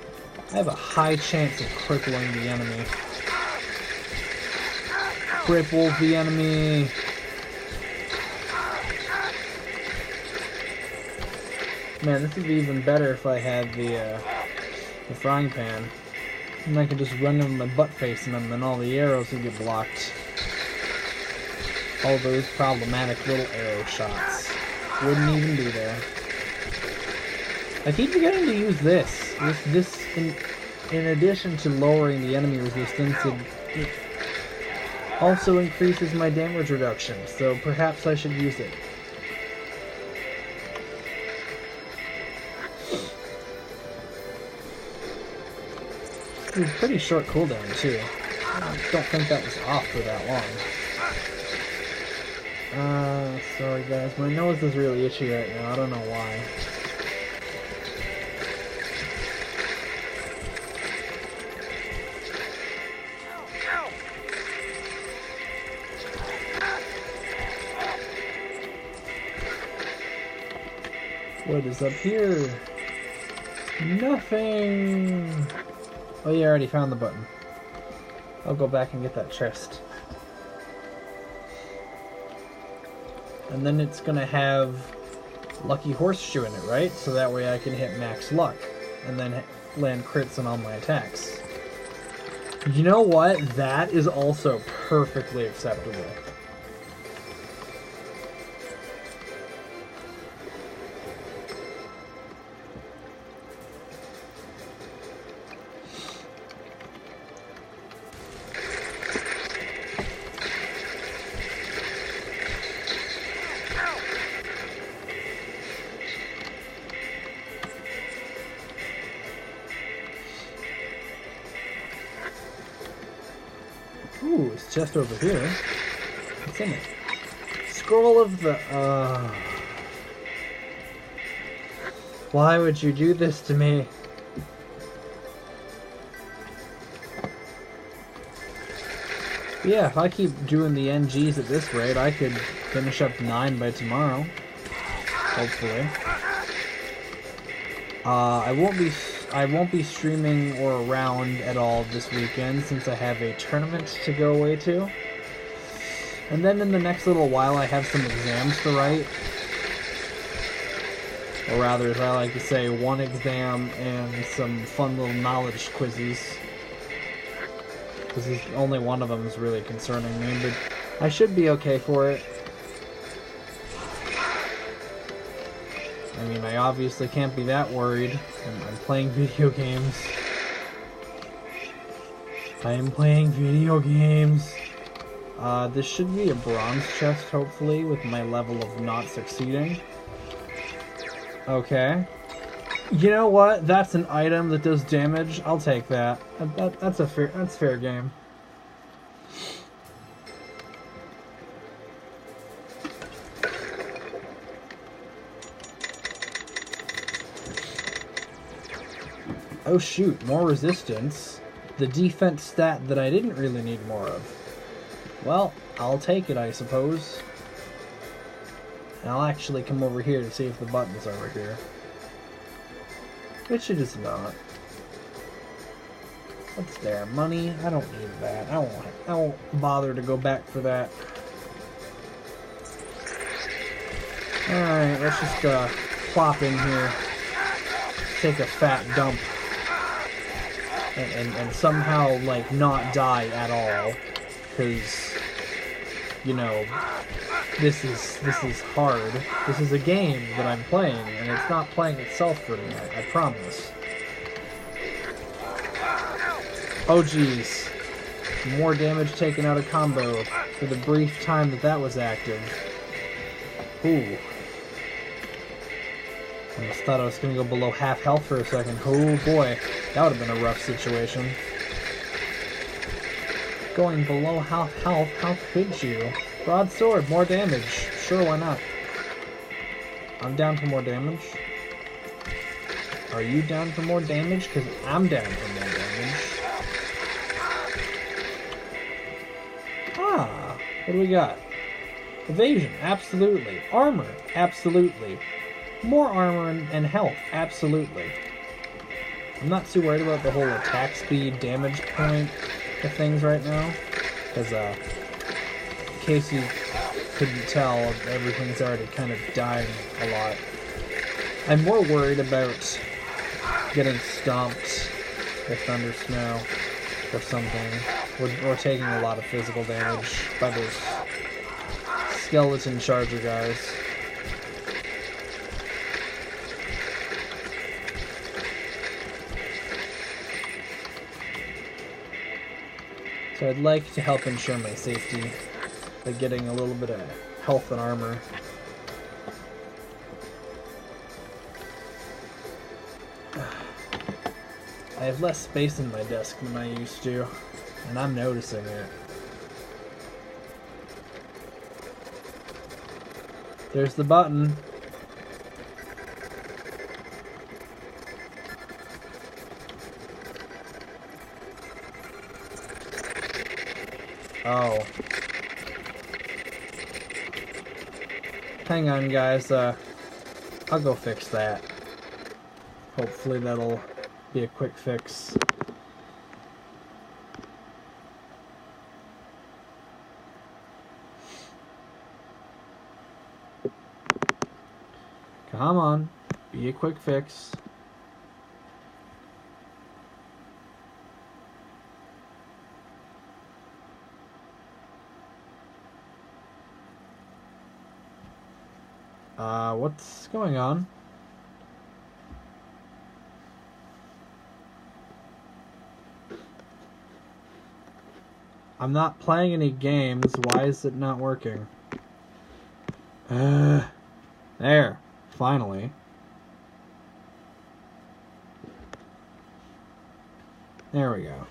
I have a high chance of crippling the enemy. Cripple the enemy! Man, this would be even better if I had the frying pan. And I could just run in my butt facing them and all the arrows would get blocked. All those problematic little arrow shots wouldn't even be there. I keep forgetting to use this. This in addition to lowering the enemy resistance, it also increases my damage reduction, so perhaps I should use it. It's a pretty short cooldown, too. I don't think that was off for that long. Sorry guys, my nose is really itchy right now, I don't know why. What is up here? Nothing! Oh, you already found the button. I'll go back and get that chest. And then it's gonna have Lucky Horseshoe in it, right? So that way I can hit max luck. And then land crits on all my attacks. You know what? That is also perfectly acceptable. Ooh, it's just over here. What's in it? Scroll of the... Why would you do this to me? Yeah, if I keep doing the NGs at this rate, I could finish up 9 by tomorrow. Hopefully. I won't be I won't be streaming or around at all this weekend since I have a tournament to go away to. And then in the next little while I have some exams to write. Or rather, as I like to say, one exam and some fun little knowledge quizzes. Because only one of them is really concerning me, but I should be okay for it. I mean, I obviously can't be that worried. I'm playing video games. I am playing video games. This should be a bronze chest, hopefully, with my level of not succeeding. Okay. You know what? That's an item that does damage. I'll take that. That's fair game. Oh shoot, more resistance. The defense stat that I didn't really need more of. Well, I'll take it, I suppose. And I'll actually come over here to see if the button's over here. Which it is not. What's there? Money? I don't need that. I won't bother to go back for that. Alright, let's just plop in here. Take a fat dump. And somehow, like, not die at all. Because, you know, this is hard. This is a game that I'm playing, and it's not playing itself for me, I promise. Oh jeez. More damage taken out of combo for the brief time that was active. Ooh. I just thought I was going to go below half health for a second. Oh boy, that would have been a rough situation. Going below half health, how could you? Broadsword, more damage. Sure, why not? I'm down for more damage. Are you down for more damage? Because I'm down for more damage. Ah, what do we got? Evasion, absolutely. Armor, absolutely. More armor and health, absolutely. I'm not too worried about the whole attack speed, damage point of things right now. Because, in case you couldn't tell, everything's already kind of dying a lot. I'm more worried about getting stomped with thunder snow or something. Or taking a lot of physical damage by those skeleton charger guys. So I'd like to help ensure my safety by getting a little bit of health and armor. I have less space in my desk than I used to, and I'm noticing it. There's the button. Oh. Hang on, guys. I'll go fix that. Hopefully that'll be a quick fix. Come on. Be a quick fix. What's going on? I'm not playing any games. Why is it not working? There. Finally. There we go.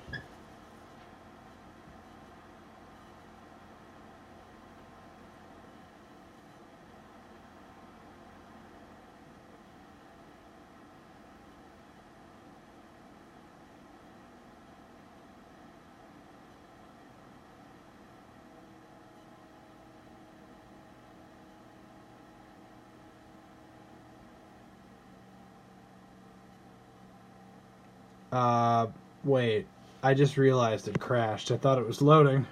Wait. I just realized it crashed. I thought it was loading.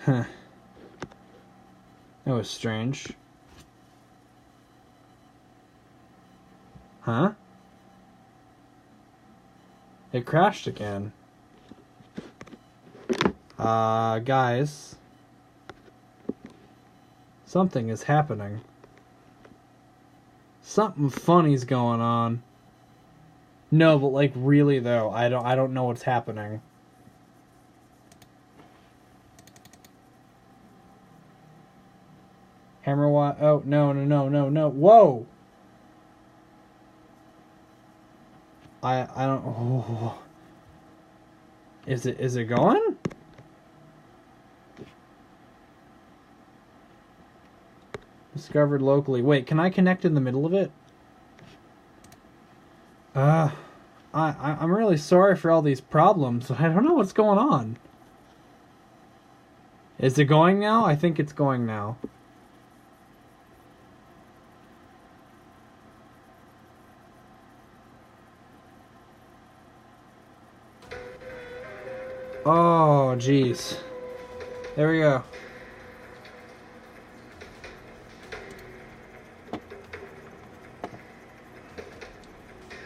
Huh. That was strange. Huh? It crashed again. Guys. Something is happening. Something funny's going on. No, but like really though, I don't know what's happening. Hammerwatch. Oh, no. Whoa! I don't. Oh. Is it going? Discovered locally. Wait, can I connect in the middle of it? I'm really sorry for all these problems. I don't know what's going on. Is it going now? I think it's going now. Oh, jeez. There we go.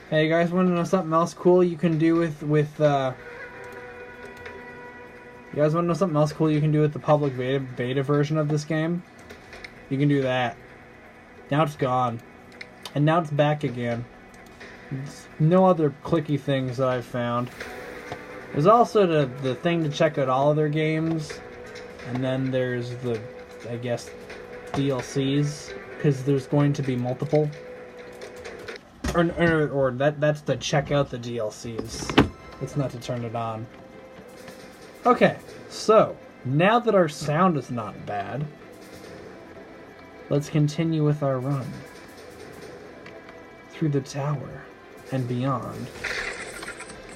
Hey, you guys want to know something else cool you can do with You guys want to know something else cool you can do with the public beta version of this game? You can do that. Now it's gone. And now it's back again. There's no other clicky things that I've found. There's also the thing to check out all of their games. And then there's the, I guess, DLCs. Because there's going to be multiple. Or that's to check out the DLCs. It's not to turn it on. Okay, so now that our sound is not bad, let's continue with our run through the tower and beyond.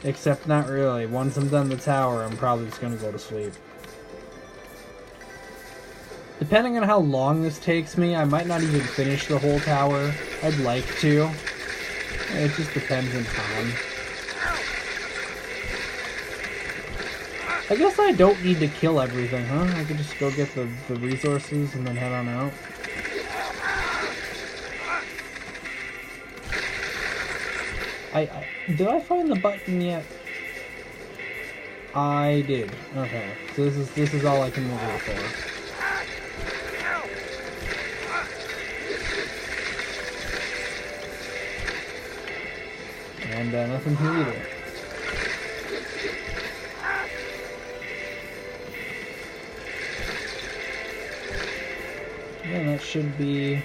Except not really. Once I'm done the tower, I'm probably just gonna go to sleep. Depending on how long this takes me, I might not even finish the whole tower. I'd like to. It just depends on time. I guess I don't need to kill everything, huh? I could just go get the resources and then head on out. Did I find the button yet? I did. Okay. So this is all I can move here for. And nothing here either. Yeah, that should be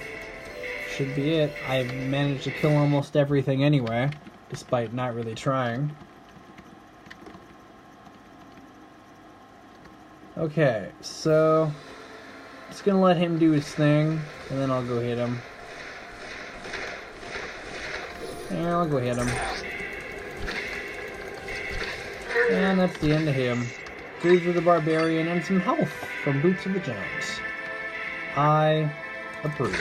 it. I've managed to kill almost everything anyway, despite not really trying. Okay, so just gonna let him do his thing, and then I'll go hit him. Yeah, I'll go hit him. And that's the end of him. Food of the Barbarian and some health from Boots of the Giants. I approve.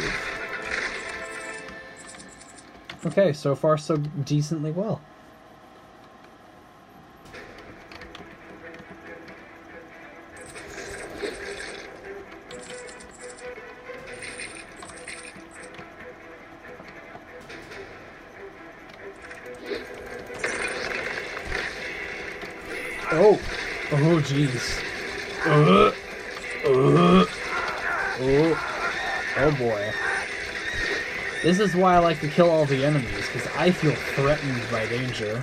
Okay, so far so decently well. Oh, jeez. Oh boy. This is why I like to kill all the enemies, because I feel threatened by danger.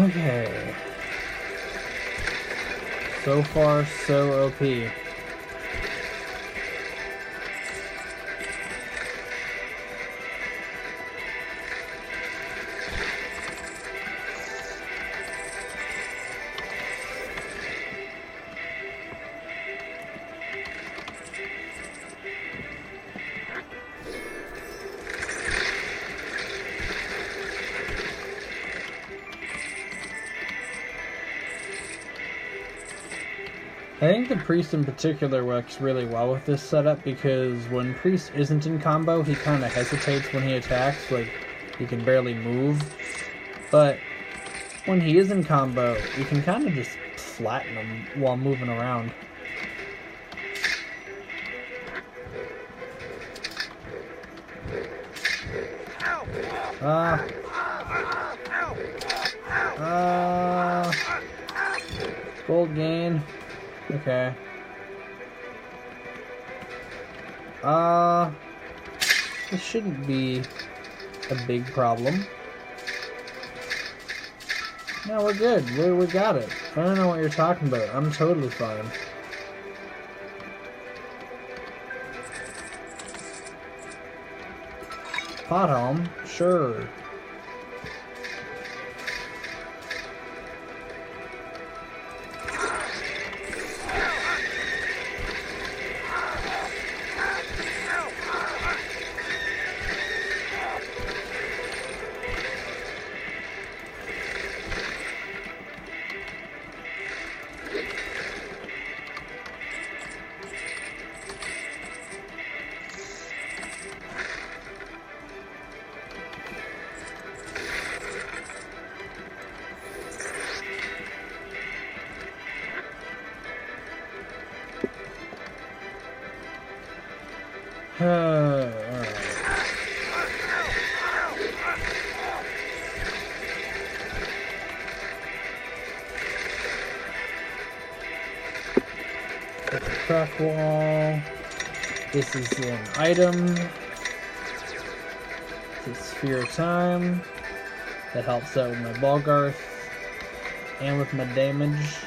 Okay. So far, so OP. I think the Priest in particular works really well with this setup because when Priest isn't in combo, he kind of hesitates when he attacks, like he can barely move. But when he is in combo, you can kind of just flatten him while moving around. Gold gain. Okay. This shouldn't be a big problem. No, we're good. We got it. I don't know what you're talking about. I'm totally fine. Pot home? Sure. Alright. That's a crack wall. This is an item. It's a sphere of time. That helps out with my Balgarth and with my damage.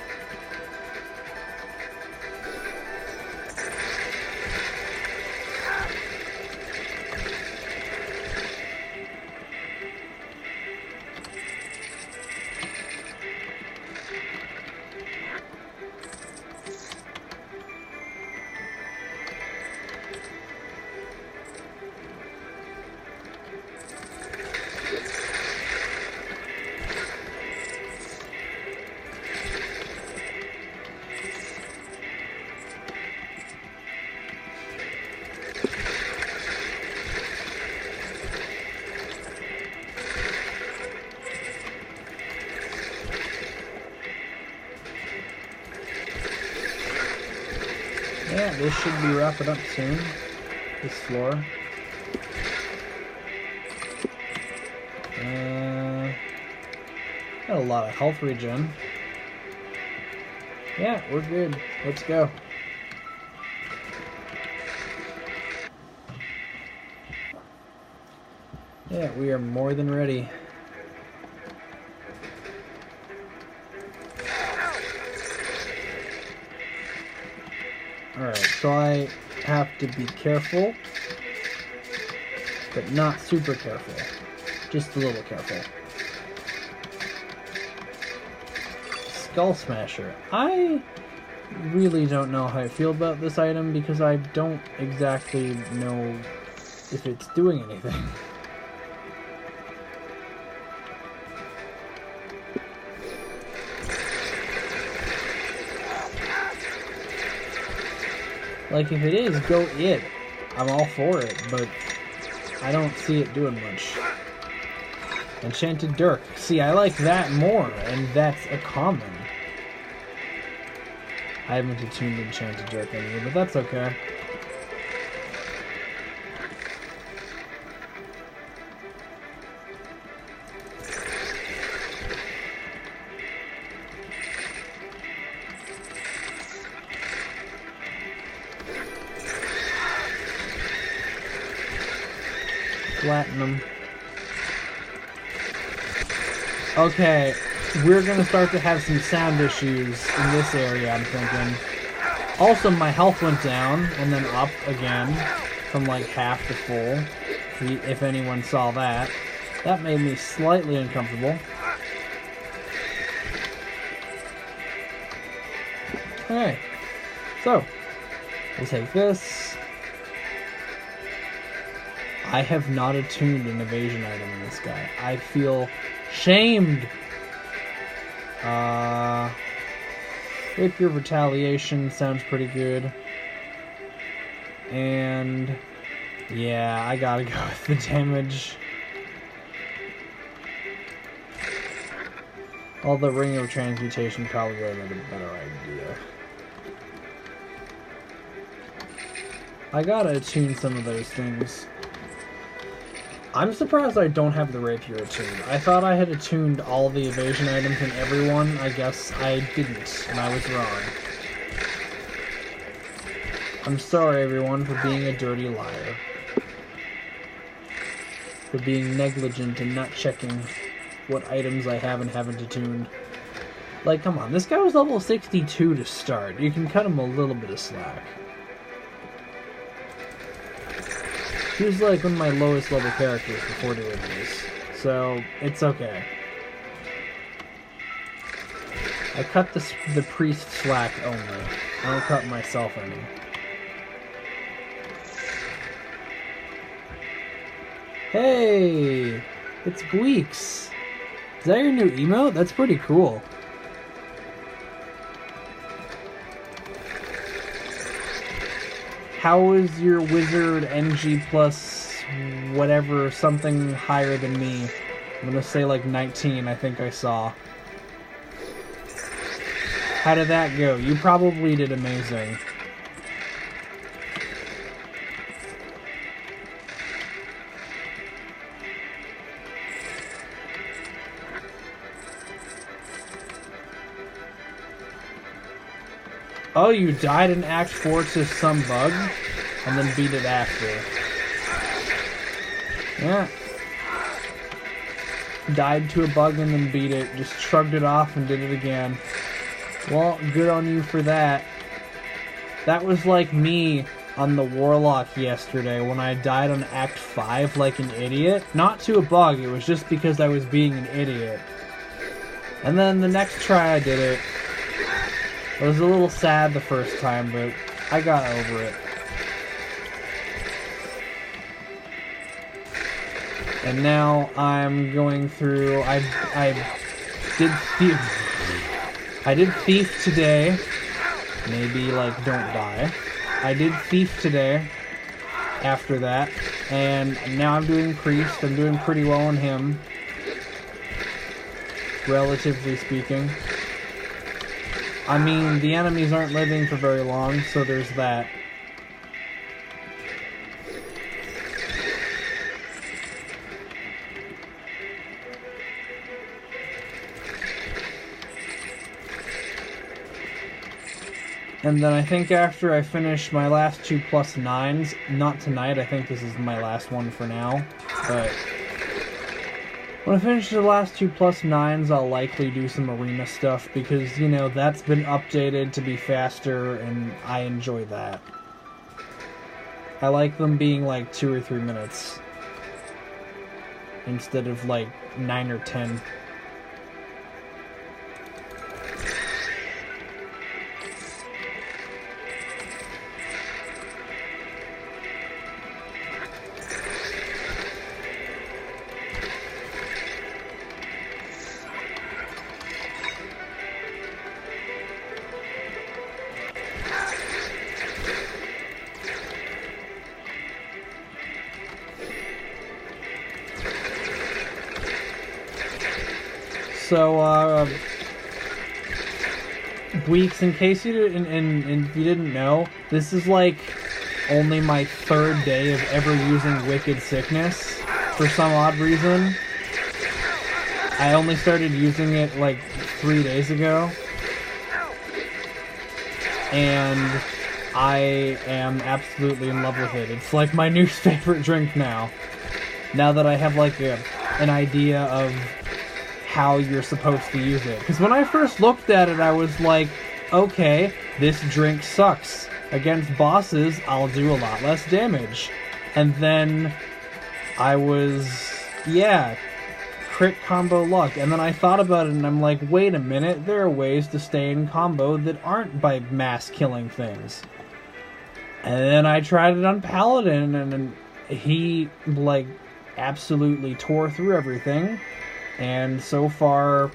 Yeah, this should be wrapping up soon. This floor. Got a lot of health regen. Yeah, we're good. Let's go. Yeah, we are more than ready. Alright, so I have to be careful, but not super careful. Just a little careful. Skull Smasher. I really don't know how I feel about this item because I don't exactly know if it's doing anything. Like, if it is, go it. I'm all for it, but I don't see it doing much. Enchanted Dirk. See, I like that more, and that's a common. I haven't attuned Enchanted Dirk in here, but that's okay. Platinum. Okay, we're gonna start to have some sound issues in this area, I'm thinking. Also, my health went down and then up again from like half to full, if anyone saw that. That made me slightly uncomfortable. Okay, so we'll take this. I have not attuned an evasion item in this guy. I feel shamed. Rapier Retaliation sounds pretty good. And yeah, I gotta go with the damage. Although Ring of Transmutation probably would have been a better idea. I gotta attune some of those things. I'm surprised I don't have the Rapier attuned. I thought I had attuned all the evasion items in everyone. I guess I didn't, and I was wrong. I'm sorry, everyone, for being a dirty liar. For being negligent and not checking what items I have and haven't attuned. Like, come on, this guy was level 62 to start. You can cut him a little bit of slack. He was like one of my lowest level characters before doing this, so it's okay. I cut the priest slack only. I don't cut myself any. Hey! It's Gweeks! Is that your new emote? That's pretty cool. How is your wizard NG plus whatever, something higher than me? I'm gonna say like 19, I think I saw. How did that go? You probably did amazing. Oh, you died in Act 4 to some bug, and then beat it after. Yeah. Died to a bug and then beat it, just shrugged it off and did it again. Well, good on you for that. That was like me on the Warlock yesterday when I died on Act 5 like an idiot. Not to a bug, it was just because I was being an idiot. And then the next try I did it. I was a little sad the first time, but I got over it. And now I'm going through. I did thief today. Maybe like don't die. I did thief today. After that, and now I'm doing priest. I'm doing pretty well on him, relatively speaking. I mean, the enemies aren't living for very long, so there's that. And then I think after I finish my last 2+9s, not tonight, I think this is my last one for now, but when I finish the last 2+9s, I'll likely do some arena stuff because, you know, that's been updated to be faster, and I enjoy that. I like them being like 2 or 3 minutes instead of like 9 or 10. So, Weeks, in case you didn't, and if you didn't know, this is like only my 3rd day of ever using Wicked Sickness for some odd reason. I only started using it like 3 days ago, and I am absolutely in love with it. It's like my new favorite drink now. Now that I have like an idea of how you're supposed to use it. Because when I first looked at it, I was like, okay, this drink sucks. Against bosses, I'll do a lot less damage. And then I was, yeah, crit combo luck. And then I thought about it and I'm like, wait a minute, there are ways to stay in combo that aren't by mass killing things. And then I tried it on Paladin and he, like, absolutely tore through everything. And so far,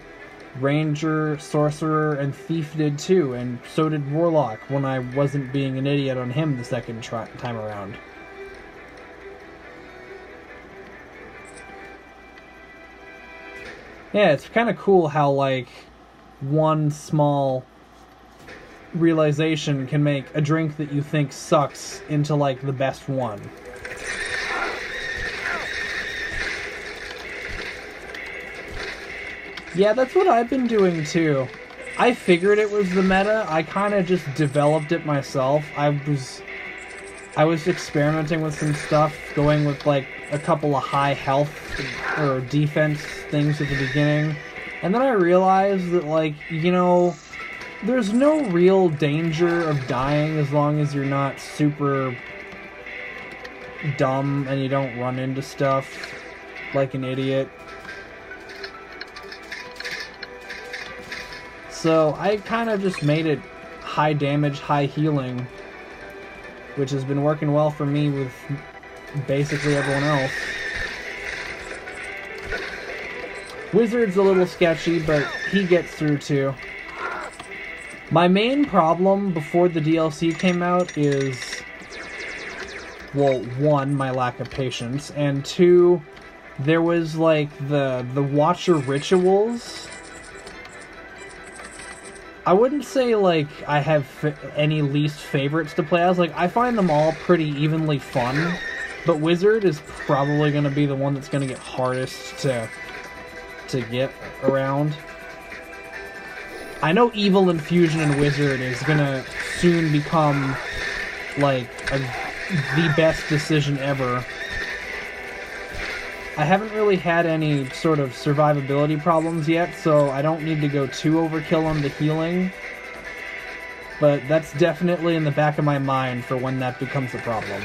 Ranger, Sorcerer, and Thief did too, and so did Warlock when I wasn't being an idiot on him the second time around. Yeah, it's kind of cool how, like, one small realization can make a drink that you think sucks into, like, the best one. Yeah, that's what I've been doing too. I figured it was the meta. I kind of just developed it myself. I was experimenting with some stuff, going with like a couple of high health or defense things at the beginning. And then I realized that, like, you know, there's no real danger of dying as long as you're not super dumb and you don't run into stuff like an idiot. So I kind of just made it high damage, high healing, which has been working well for me with basically everyone else. Wizard's a little sketchy, but he gets through too. My main problem before the DLC came out is, well, one, my lack of patience, and two, there was like the Watcher rituals. I wouldn't say, like, I have any least favorites to play as. Like, I find them all pretty evenly fun, but Wizard is probably going to be the one that's going to get hardest to get around. I know Evil Infusion and Wizard is going to soon become, like, the best decision ever. I haven't really had any sort of survivability problems yet, so I don't need to go too overkill on the healing. But that's definitely in the back of my mind for when that becomes a problem.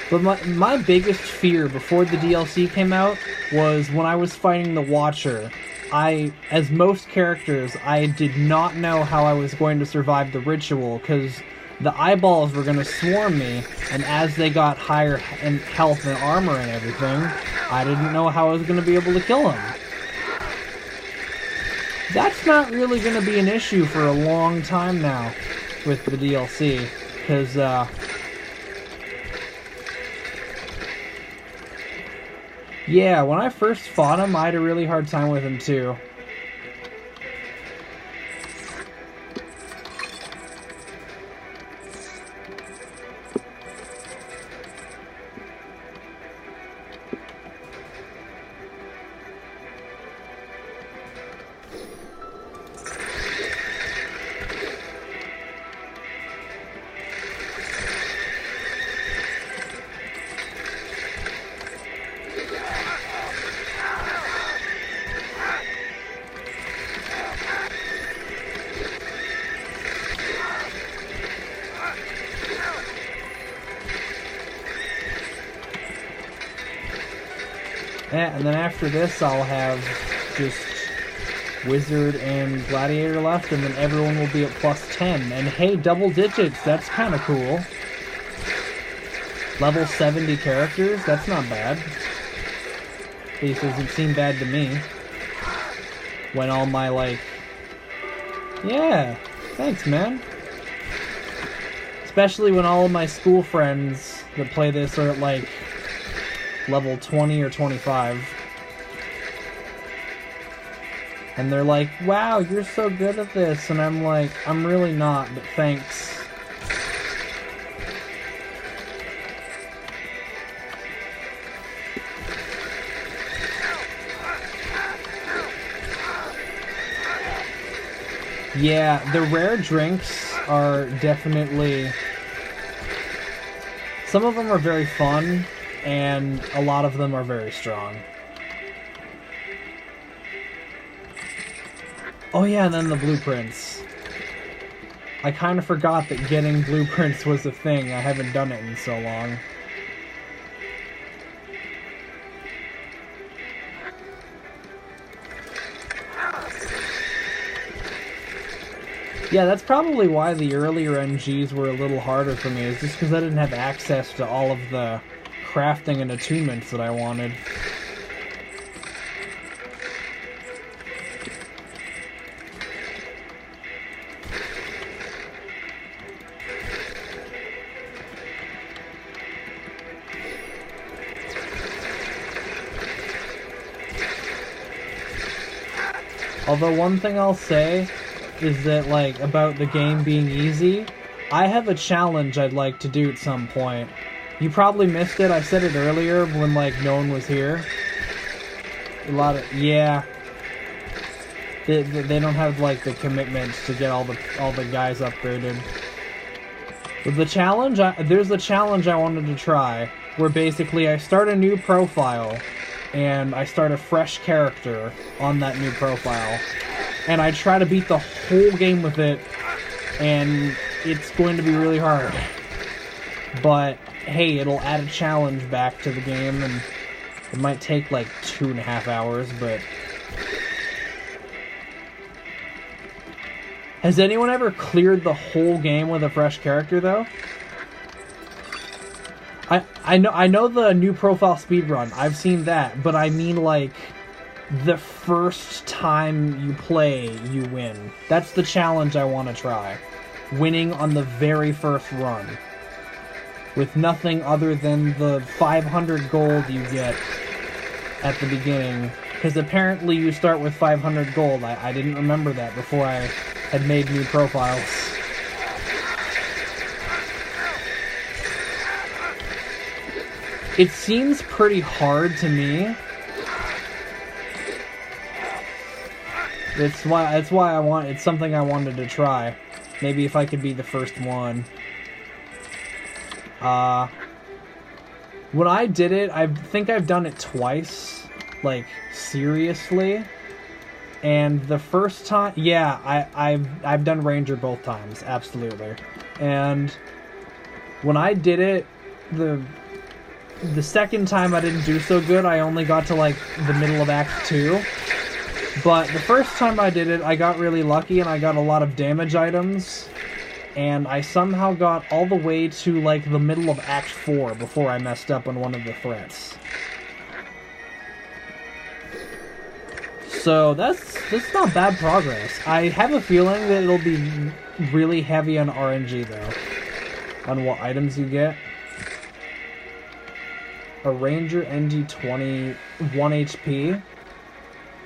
But my biggest fear before the DLC came out was when I was fighting the Watcher. As most characters, I did not know how I was going to survive the ritual, because the eyeballs were going to swarm me, and as they got higher in health and armor and everything, I didn't know how I was going to be able to kill them. That's not really going to be an issue for a long time now with the DLC, because, yeah, when I first fought him, I had a really hard time with him too. Yeah, and then after this I'll have just Wizard and Gladiator left, and then everyone will be at +10. And hey, double digits, that's kind of cool. Level 70 characters, that's not bad. At least it doesn't seem bad to me. When all my, like... Yeah, thanks, man. Especially when all of my school friends that play this are at, like, level 20 or 25. And they're like, wow, you're so good at this. And I'm like, I'm really not, but thanks. Yeah, the rare drinks are definitely Some of them are very fun, and a lot of them are very strong. Oh yeah, and then the blueprints. I kind of forgot that getting blueprints was a thing. I haven't done it in so long. Yeah, that's probably why the earlier NGs were a little harder for me, is just because I didn't have access to all of the crafting and attunements that I wanted. Although one thing I'll say is that, like, about the game being easy, I have a challenge I'd like to do at some point. You probably missed it. I said it earlier when, like, no one was here. Yeah. They don't have, like, the commitment to get all the guys upgraded. But the challenge, there's a challenge I wanted to try, where basically I start a new profile, and I start a fresh character on that new profile. And I try to beat the whole game with it, and it's going to be really hard. But, hey, it'll add a challenge back to the game, and it might take like 2.5 hours, but... Has anyone ever cleared the whole game with a fresh character, though? I know the new profile speedrun. I've seen that, but I mean, like, the first time you play, you win. That's the challenge I want to try. Winning on the very first run. With nothing other than the 500 gold you get at the beginning. Because apparently you start with 500 gold. I didn't remember that before I had made new profiles. It seems pretty hard to me. It's why I want, it's something I wanted to try. Maybe if I could be the first one. When I did it, I think I've done it twice. Like, seriously. And the first time, yeah, I've done Ranger both times, absolutely. And when I did it, the second time I didn't do so good. I only got to, like, the middle of Act 2. But the first time I did it, I got really lucky and I got a lot of damage items. And I somehow got all the way to, like, the middle of Act 4 before I messed up on one of the threats. So that's not bad progress. I have a feeling that it'll be really heavy on RNG, though. On what items you get. A Ranger NG+9, 1 HP.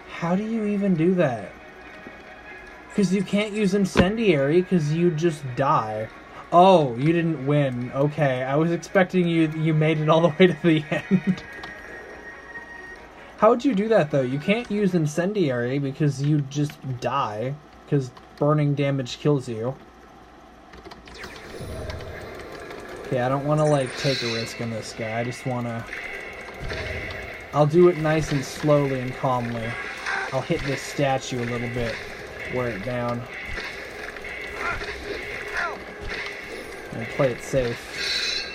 How do you even do that? Because you can't use Incendiary because you just die. Oh, you didn't win. Okay, I was expecting you made it all the way to the end. How would you do that, though? You can't use Incendiary because you just die. Because burning damage kills you. Okay, I don't want to, like, take a risk on this guy. I just want to... I'll do it nice and slowly and calmly. I'll hit this statue a little bit. Wear it down. And play it safe.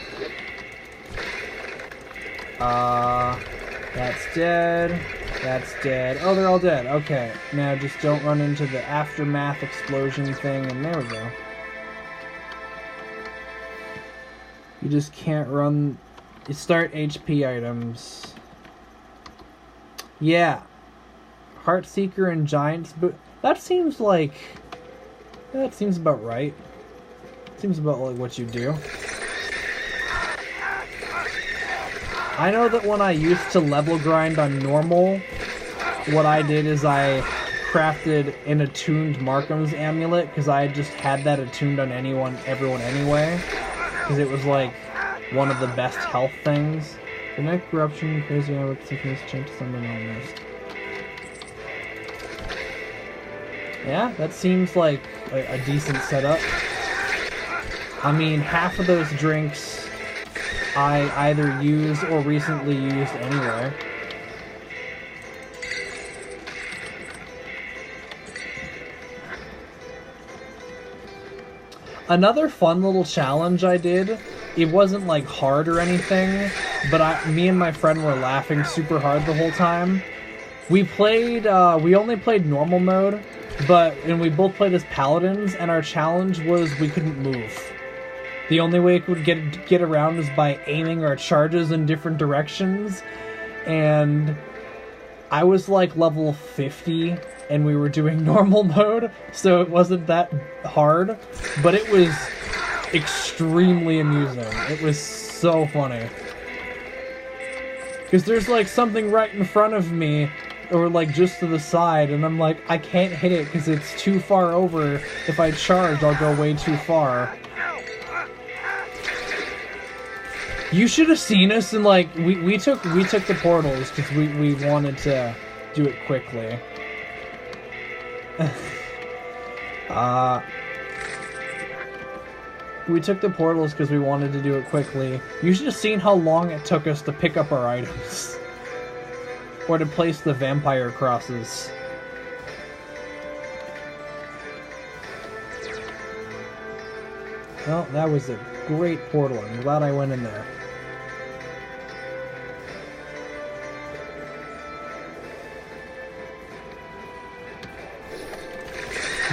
That's dead. That's dead. Oh, they're all dead. Okay. Now just don't run into the aftermath explosion thing, and there we go. You just can't run... You start HP items. Yeah. Heartseeker and Giants, but that seems like... That seems about right. Seems about like what you do. I know that when I used to level grind on normal, what I did is I crafted an attuned Markham's amulet, because I just had that attuned on everyone anyway. Because it was like one of the best health things. The next corruption, crazy hour, sickness, change to something on this. Yeah, that seems like a decent setup. I mean, half of those drinks I either use or recently used anyway. Another fun little challenge I did, it wasn't like hard or anything, but me and my friend were laughing super hard the whole time. We only played normal mode, and we both played as paladins, and our challenge was we couldn't move. The only way we could get around was by aiming our charges in different directions, and I was like level 50, and we were doing normal mode, so it wasn't that hard, but it was extremely amusing. It was so funny. Because there's like something right in front of me, or like just to the side, and I'm like, I can't hit it because it's too far over. If I charge, I'll go way too far. You should have seen us, and like we took the portals because we wanted to do it quickly. We took the portals because we wanted to do it quickly. You should have seen how long it took us to pick up our items. Or to place the vampire crosses. Well, that was a great portal. I'm glad I went in there.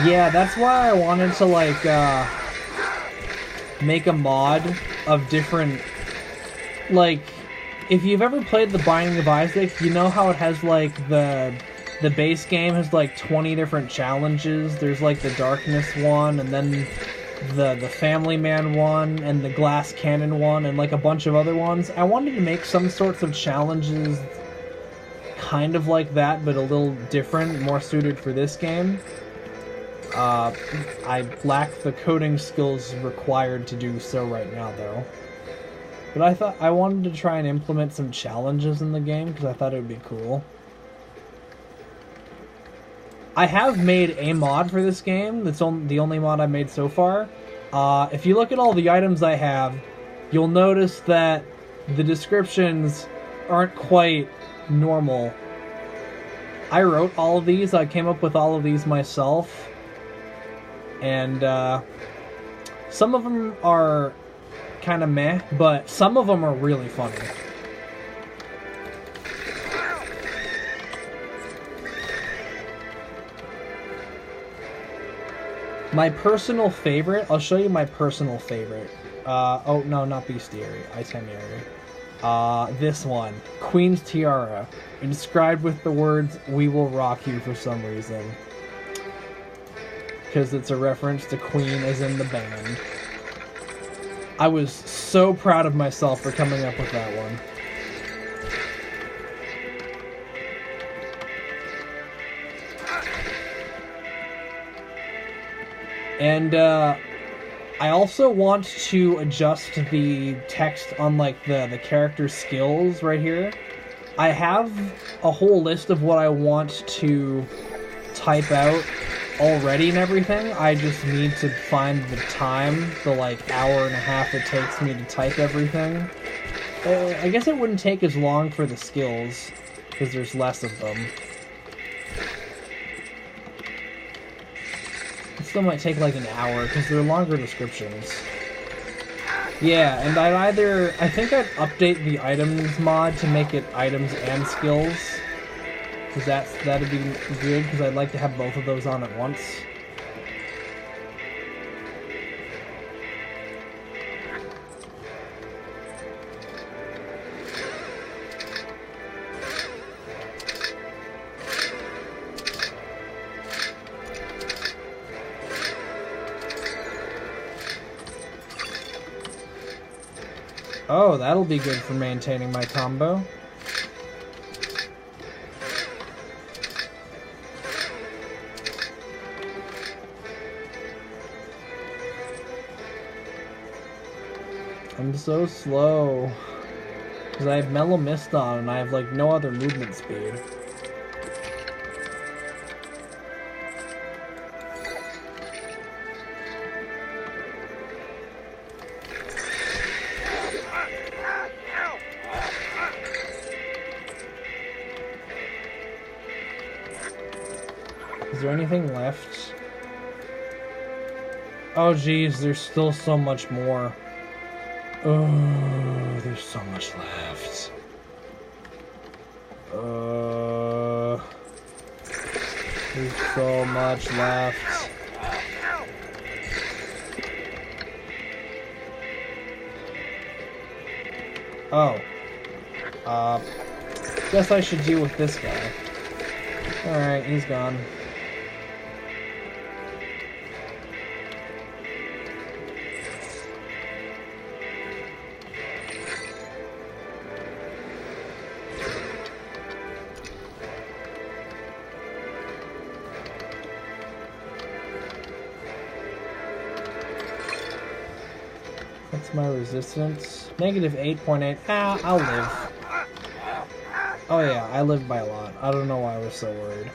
Yeah, that's why I wanted to, like, make a mod of different, like, if you've ever played The Binding of Isaac, you know how it has, like, the base game has, like, 20 different challenges. There's, like, the Darkness one, and then the Family Man one, and the Glass Cannon one, and, like, a bunch of other ones. I wanted to make some sorts of challenges kind of like that, but a little different, more suited for this game. I lack the coding skills required to do so right now, though. But I wanted to try and implement some challenges in the game, because I thought it would be cool. I have made a mod for this game. That's the only mod I've made so far. If you look at all the items I have, you'll notice that the descriptions aren't quite normal. I wrote all of these. I came up with all of these myself. And some of them are kind of meh, but some of them are really funny. My personal favorite, I'll show you my personal favorite. Oh, no, not Bestiary, Itinerary. This one, Queen's Tiara, inscribed with the words, "We will rock you," for some reason. Because it's a reference to Queen as in the band. I was so proud of myself for coming up with that one. And I also want to adjust the text on like the character's skills right here. I have a whole list of what I want to type out already and everything. I just need to find the time, the like hour and a half it takes me to type everything. I guess it wouldn't take as long for the skills, because there's less of them. It still might take like an hour, because they're longer descriptions. Yeah, and I think I'd update the items mod to make it items and skills. Because that'd be good, because I'd like to have both of those on at once. Oh, that'll be good for maintaining my combo. I'm so slow. Because I have Mellow Mist on and I have like no other movement speed. Is there anything left? Oh geez, there's still so much more. Oh, there's so much left. There's so much left. Oh. Guess I should deal with this guy. Alright, he's gone. What's my resistance? Negative 8.8. Ah, I'll live. Oh yeah, I lived by a lot. I don't know why I was so worried.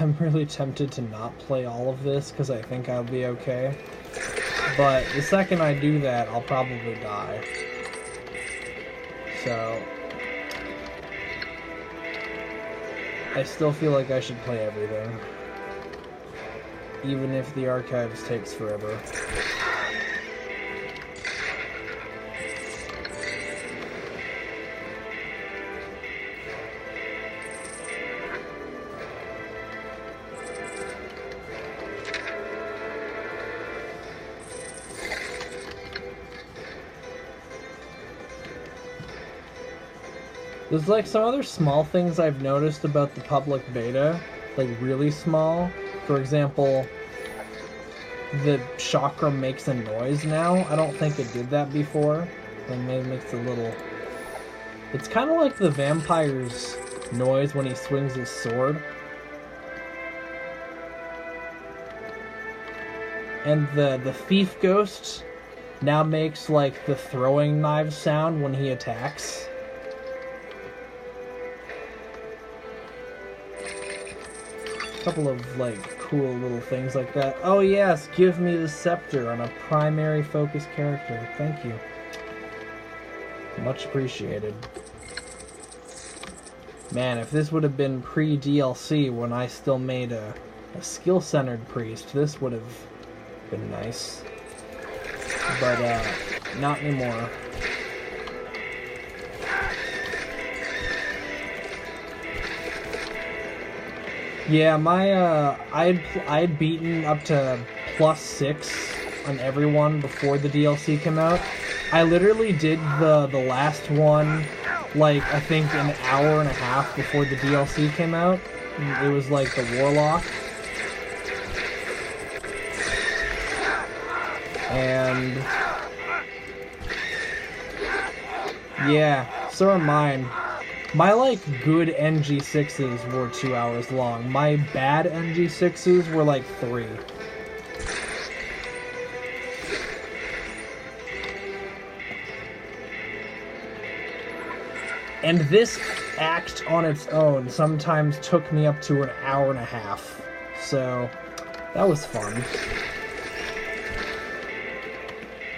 I'm really tempted to not play all of this because I think I'll be okay. But the second I do that, I'll probably die. So I still feel like I should play everything. Even if the archives takes forever. There's like some other small things I've noticed about the public beta, like really small. For example, the chakra makes a noise now. I don't think it did that before. And it makes a little... It's kind of like the vampire's noise when he swings his sword. And the thief ghost now makes like the throwing knife sound when he attacks. Couple of like cool little things like that. Oh yes, give me the scepter on a primary focus character. Thank you. Much appreciated. Man, if this would have been pre-DLC when I still made a skill-centered priest, this would have been nice. But not anymore. Yeah, my I'd beaten up to +6 on everyone before the DLC came out. I literally did the last one, like, I think an hour and a half before the DLC came out. It was like the Warlock. And yeah, so are mine. My, like, good NG6s were 2 hours long. My bad NG6s were, like, 3. And this act on its own sometimes took me up to an hour and a half. So, that was fun.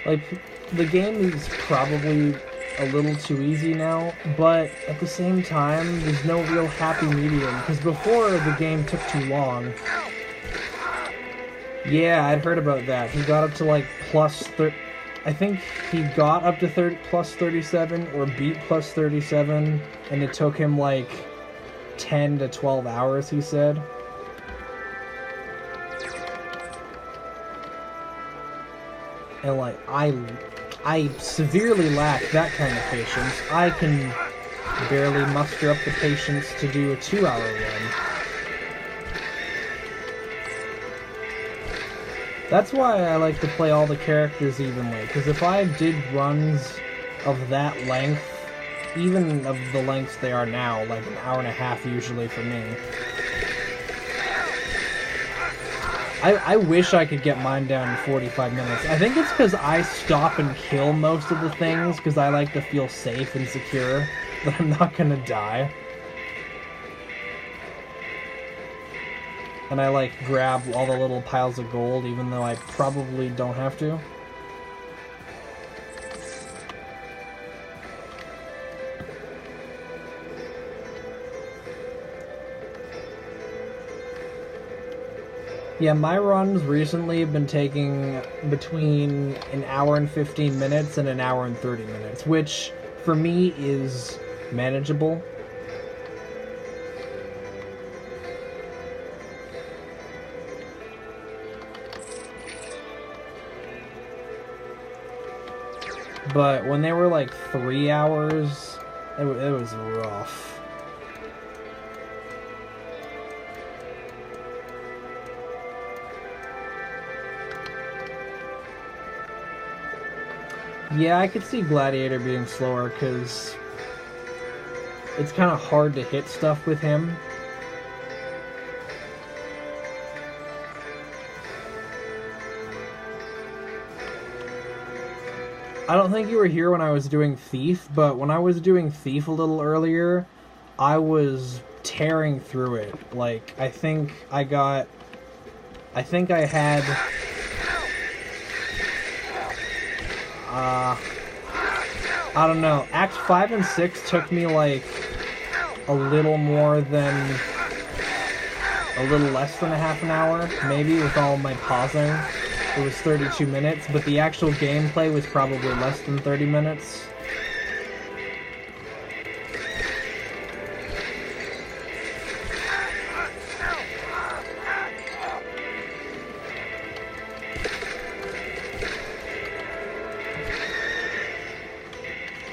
Like, the game is probably a little too easy now, but at the same time, there's no real happy medium, because before the game took too long. Yeah, I'd heard about that. He got up to like I think he got up to +37 or beat +37, and it took him like 10 to 12 hours, he said. And like, I severely lack that kind of patience. I can barely muster up the patience to do a 2-hour run. That's why I like to play all the characters evenly, because if I did runs of that length, even of the lengths they are now, like an hour and a half usually for me, I wish I could get mine down to 45 minutes. I think it's because I stop and kill most of the things, because I like to feel safe and secure that I'm not gonna die. And I like grab all the little piles of gold, even though I probably don't have to. Yeah, my runs recently have been taking between an hour and 15 minutes and an hour and 30 minutes, which for me is manageable. But when they were like 3 hours, it was rough. Yeah, I could see Gladiator being slower because it's kind of hard to hit stuff with him. I don't think you were here when I was doing Thief, but when I was doing Thief a little earlier, I was tearing through it. Like, I think I had... I don't know. Acts 5 and 6 took me, like, a little less than a half an hour, maybe, with all my pausing. It was 32 minutes, but the actual gameplay was probably less than 30 minutes.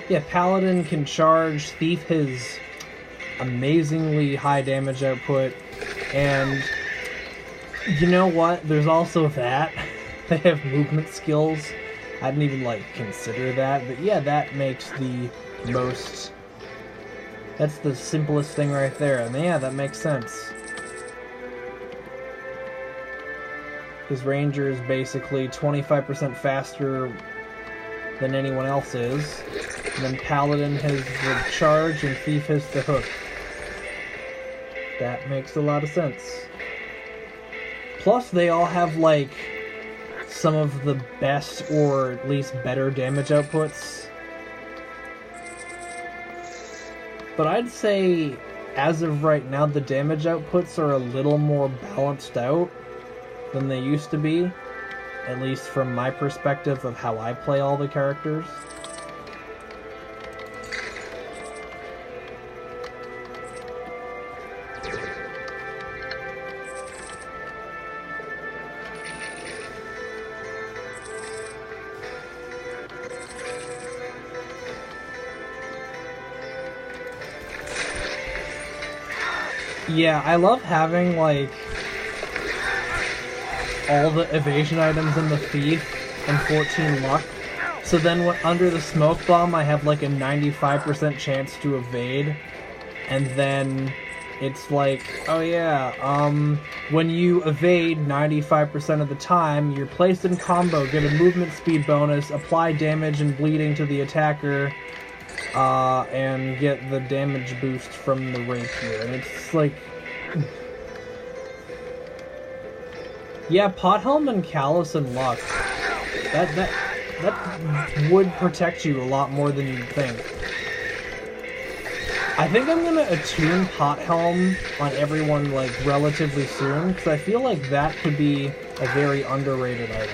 Yeah, Paladin can charge, Thief has amazingly high damage output, and you know what? There's also that. They have movement skills. I didn't even, like, consider that, but yeah, that makes the most... That's the simplest thing right there, and yeah, that makes sense. His Ranger is basically 25% faster than anyone else is, and then Paladin has the charge and Thief has the hook. That makes a lot of sense. Plus, they all have, like, some of the best, or at least better, damage outputs. But I'd say, as of right now, the damage outputs are a little more balanced out than they used to be. At least from my perspective of how I play all the characters. Yeah, I love having, like, all the evasion items in the Thief and 14 luck. So then under the smoke bomb I have like a 95% chance to evade. And then it's like, oh yeah, when you evade 95% of the time, you're placed in combo, get a movement speed bonus, apply damage and bleeding to the attacker, and get the damage boost from the rapier. And it's like... Yeah, Pothelm and Callus and Luck. That would protect you a lot more than you'd think. I think I'm gonna attune Pothelm on everyone, like, relatively soon, because I feel like that could be a very underrated item.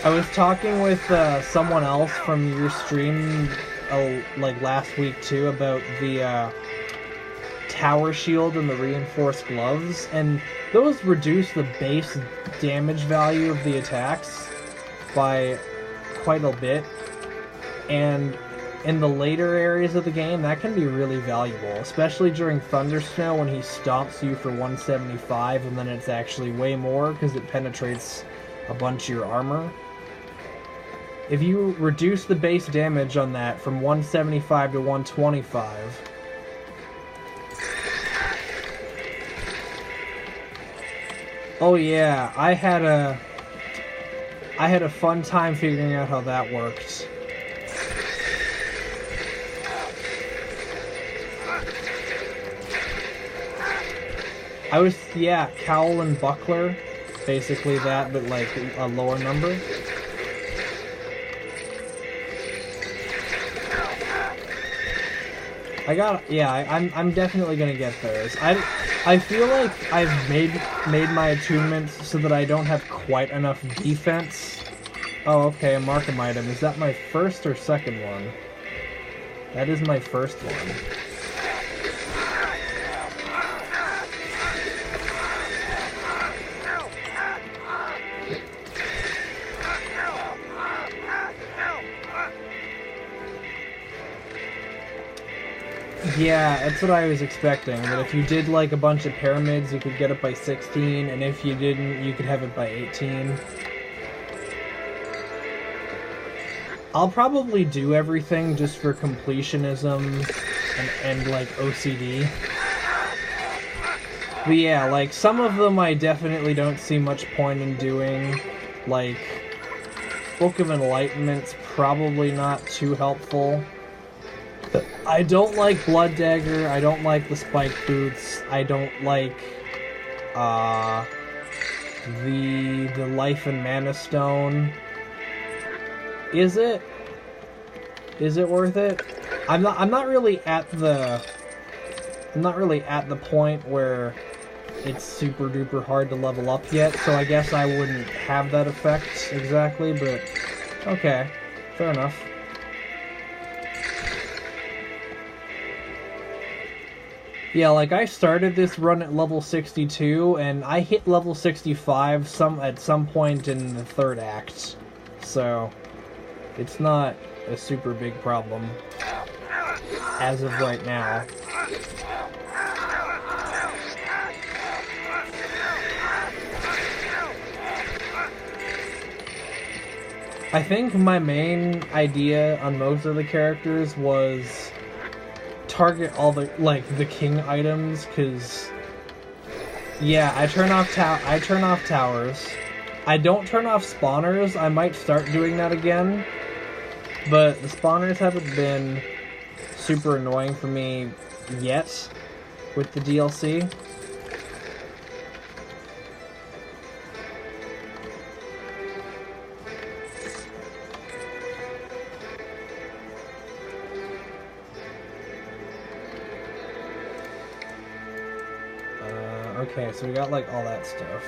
I was talking with someone else from your stream like last week too about the tower shield and the reinforced gloves, and those reduce the base damage value of the attacks by quite a bit, and in the later areas of the game that can be really valuable, especially during Thundersnow when he stomps you for 175 and then it's actually way more because it penetrates a bunch of your armor. If you reduce the base damage on that from 175 to 125, oh yeah, I had a fun time figuring out how that worked. Yeah, Cowl and Buckler, basically that, but like a lower number. I'm definitely gonna get those. I feel like I've made my attunements so that I don't have quite enough defense. Oh, okay, a Markham item. Is that my first or second one? That is my first one. Yeah, that's what I was expecting, that if you did like a bunch of pyramids, you could get it by 16, and if you didn't, you could have it by 18. I'll probably do everything just for completionism and like OCD. But yeah, like some of them I definitely don't see much point in doing. Like Book of Enlightenment's probably not too helpful. I don't like Blood Dagger, I don't like the Spike Boots, I don't like the Life and Mana Stone. Is it worth it? I'm not really at the point where it's super duper hard to level up yet, so I guess I wouldn't have that effect exactly, but okay, fair enough. Yeah, like I started this run at level 62, and I hit level 65 at some point in the third act, so it's not a super big problem as of right now. I think my main idea on most of the characters was target all the the king items, because yeah, I turn off towers. I don't turn off spawners. I might start doing that again, but the spawners haven't been super annoying for me yet with the DLC. Okay, so we got like all that stuff.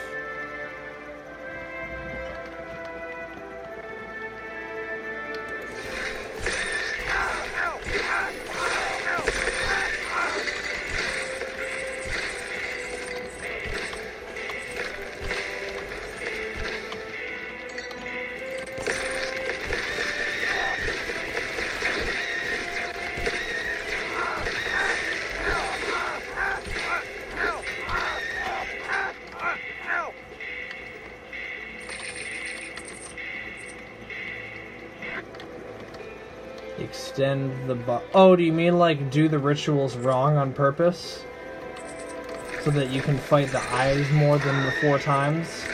Extend the oh, do you mean like do the rituals wrong on purpose? So that you can fight the eyes more than the 4 times?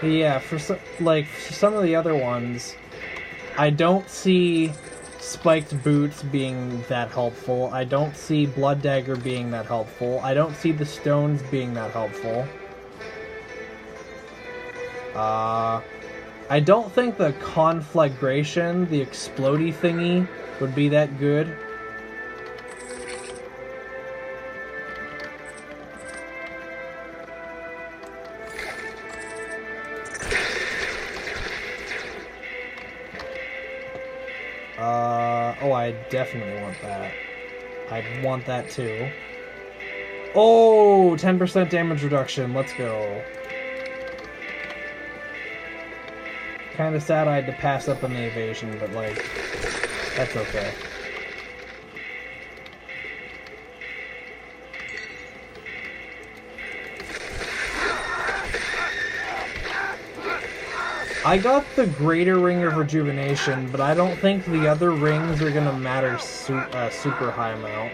Yeah, for some of the other ones, I don't see Spiked Boots being that helpful. I don't see Blood Dagger being that helpful. I don't see the stones being that helpful. I I don't think the conflagration, the explodey thingy, would be that good. Oh, I definitely want that. I want that too. Oh, 10% damage reduction. Let's go. Kind of sad I had to pass up on the evasion, but like, that's okay. I got the greater ring of rejuvenation, but I don't think the other rings are gonna matter super high amount.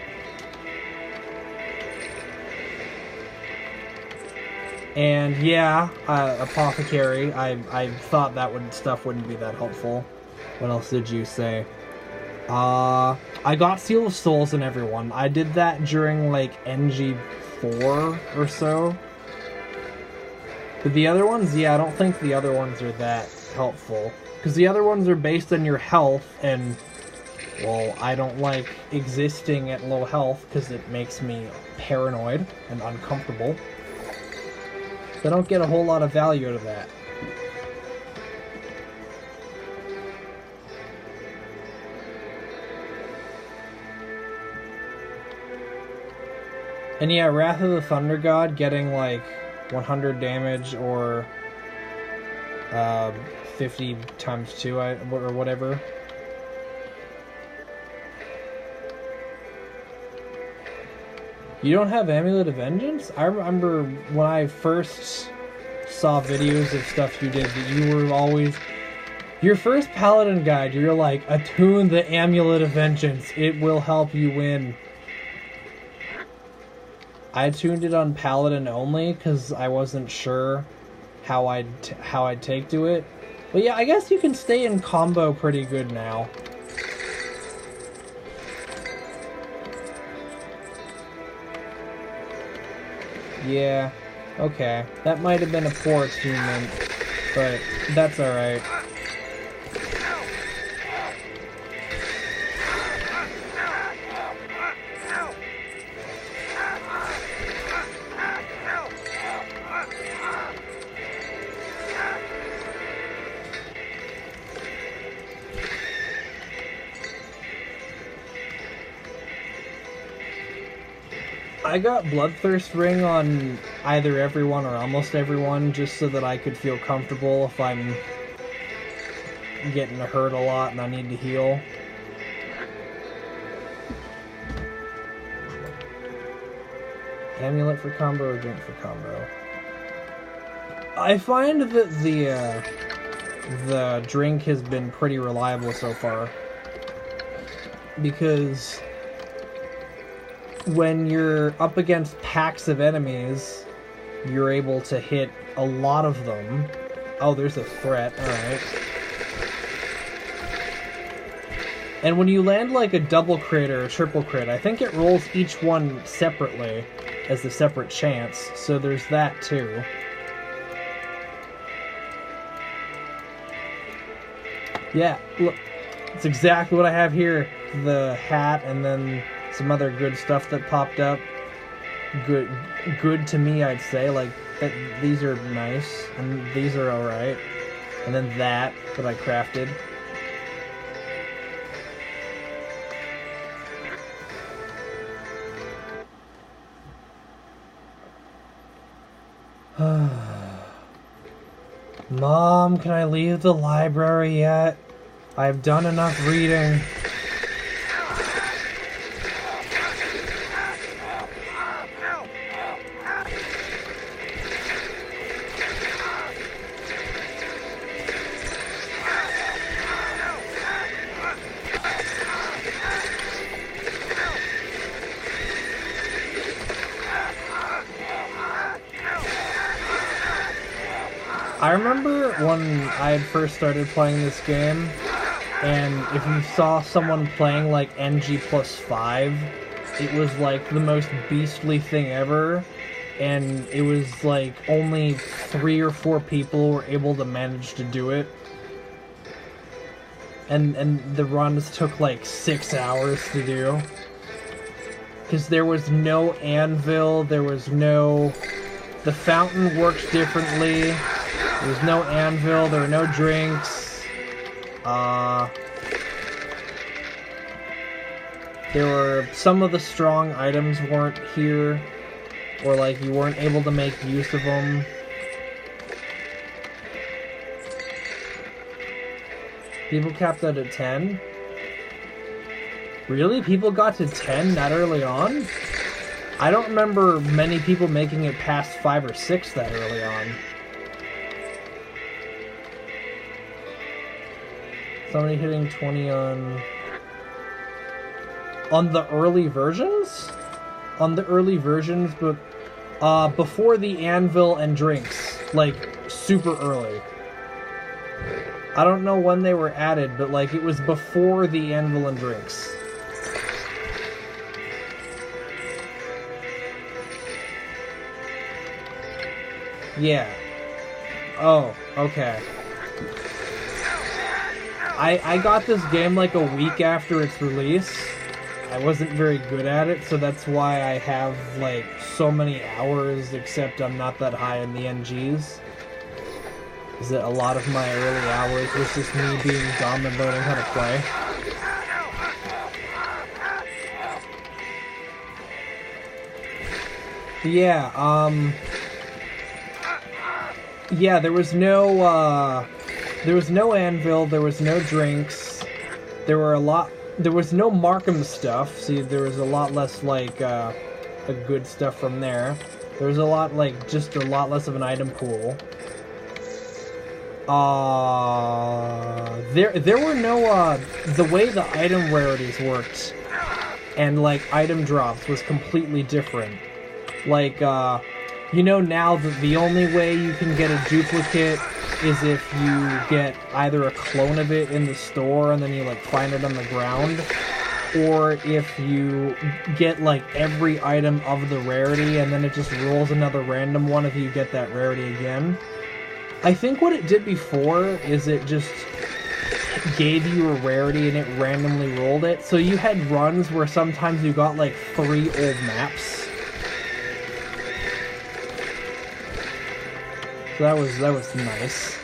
And yeah, apothecary. I thought that stuff wouldn't be that helpful. What else did you say? I got Seal of Souls in everyone. I did that during like NG+9 or so. But the other ones, yeah, I don't think the other ones are that helpful. Because the other ones are based on your health, and, well, I don't like existing at low health because it makes me paranoid and uncomfortable. So I don't get a whole lot of value out of that. And yeah, Wrath of the Thunder God getting like 100 damage or 50 times 2 or whatever. You don't have Amulet of Vengeance? I remember when I first saw videos of stuff you did that you were always... Your first Paladin guide, you're like, attune the Amulet of Vengeance. It will help you win. I tuned it on Paladin only because I wasn't sure how I'd take to it. But yeah, I guess you can stay in combo pretty good now. Yeah, okay. That might have been a poor attunement, but that's alright. I got Bloodthirst Ring on either everyone or almost everyone, just so that I could feel comfortable if I'm getting hurt a lot and I need to heal. Amulet for combo or drink for combo? I find that the drink has been pretty reliable so far, because when you're up against packs of enemies, you're able to hit a lot of them. Oh, there's a threat. Alright. And when you land like a double crit or a triple crit, I think it rolls each one separately as a separate chance, so there's that too. Yeah, look. It's exactly what I have here. The hat and then some other good stuff that popped up. Good to me, I'd say. Like, these are nice, and these are alright. And then that I crafted. Mom, can I leave the library yet? I've done enough reading. I remember when I had first started playing this game, and if you saw someone playing like NG+5, it was like the most beastly thing ever, and it was like only 3 or 4 people were able to manage to do it and the runs took like 6 hours to do. Because there was no anvil, there was no... The fountain worked differently. There was no anvil, there were no drinks. There were... Some of the strong items weren't here. Or like, you weren't able to make use of them. People capped out at 10? Really? People got to 10 that early on? I don't remember many people making it past 5 or 6 that early on. Somebody hitting 20 on the early versions? On the early versions, but before the anvil and drinks. Like, super early. I don't know when they were added, but like, it was before the anvil and drinks. Yeah. Oh, okay. I got this game like a week after its release. I wasn't very good at it, so that's why I have like so many hours, except I'm not that high in the NGs. Is that a lot of my early hours was just me being dumb and learning how to play. Yeah, yeah, there was no anvil, there was no drinks, there was no Markham stuff, see, there was a lot less, like, a good stuff from there. There was a lot, like, just a lot less of an item pool. There were no, the way the item rarities worked, and, like, item drops was completely different. Like, you know now that the only way you can get a duplicate is if you get either a clone of it in the store and then you, like, find it on the ground, or if you get, like, every item of the rarity and then it just rolls another random one if you get that rarity again. I think what it did before is it just gave you a rarity and it randomly rolled it. So you had runs where sometimes you got like 3 old maps. So that was nice.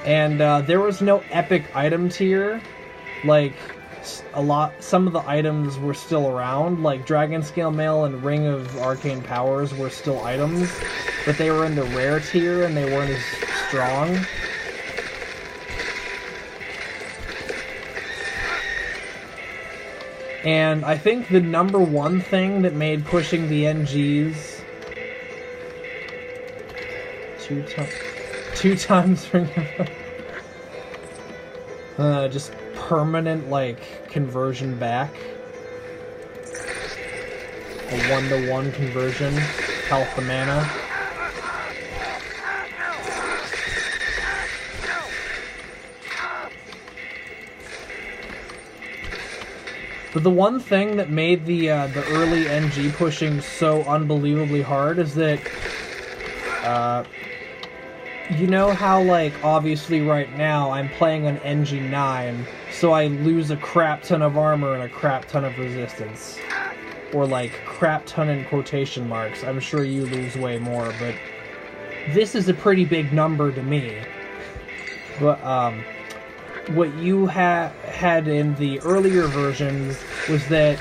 And there was no epic item tier. Like some of the items were still around, like Dragon Scale Mail and Ring of Arcane Powers were still items, but they were in the rare tier and they weren't as strong. And I think the number one thing that made pushing the NGs two times Ring of just permanent, like, conversion back. A 1-to-1 conversion. Health to mana. But the one thing that made the early NG pushing so unbelievably hard is that, you know how, like, obviously right now I'm playing on NG+9, so I lose a crap ton of armor and a crap ton of resistance. Or, like, crap ton in quotation marks. I'm sure you lose way more, but this is a pretty big number to me. But, what you had in the earlier versions was that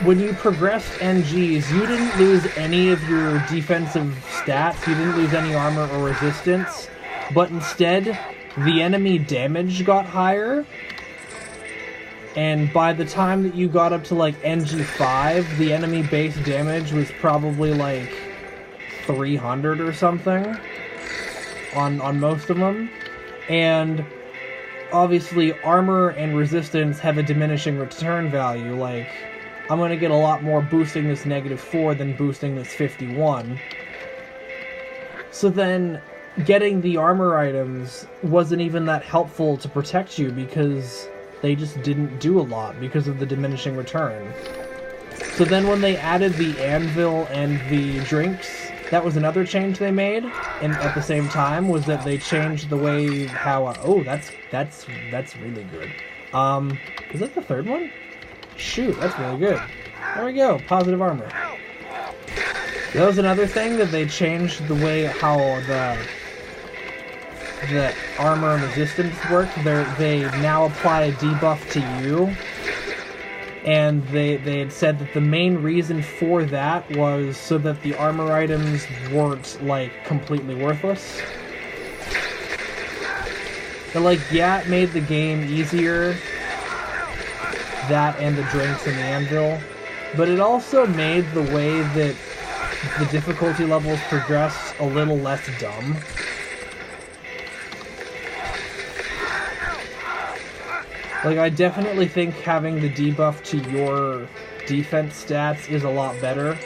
when you progressed NGs, you didn't lose any of your defensive stats, you didn't lose any armor or resistance, but instead, the enemy damage got higher, and by the time that you got up to, like, NG5, the enemy base damage was probably, like, 300 or something on most of them, and obviously, armor and resistance have a diminishing return value. Like, I'm gonna get a lot more boosting this -4 than boosting this 51. So then, getting the armor items wasn't even that helpful to protect you because they just didn't do a lot because of the diminishing return. So then when they added the anvil and the drinks, that was another change they made, and at the same time was that they changed the way how. Oh, that's really good. Is that the third one? Shoot, that's really good. There we go, positive armor. That was another thing, that they changed the way how the armor and resistance work. They now apply a debuff to you, and they had said that the main reason for that was so that the armor items weren't, like, completely worthless. But, like, yeah, it made the game easier, that and the drinks and the anvil, but it also made the way that the difficulty levels progress a little less dumb. Like, I definitely think having the debuff to your defense stats is a lot better.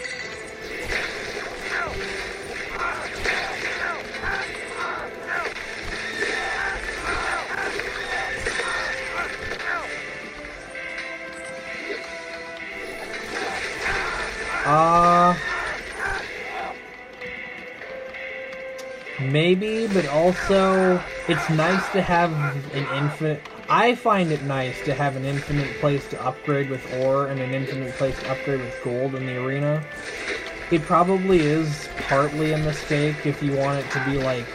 Maybe, but also, it's nice to have an infinite... I find it nice to have an infinite place to upgrade with ore and an infinite place to upgrade with gold in the arena. It probably is partly a mistake if you want it to be, like,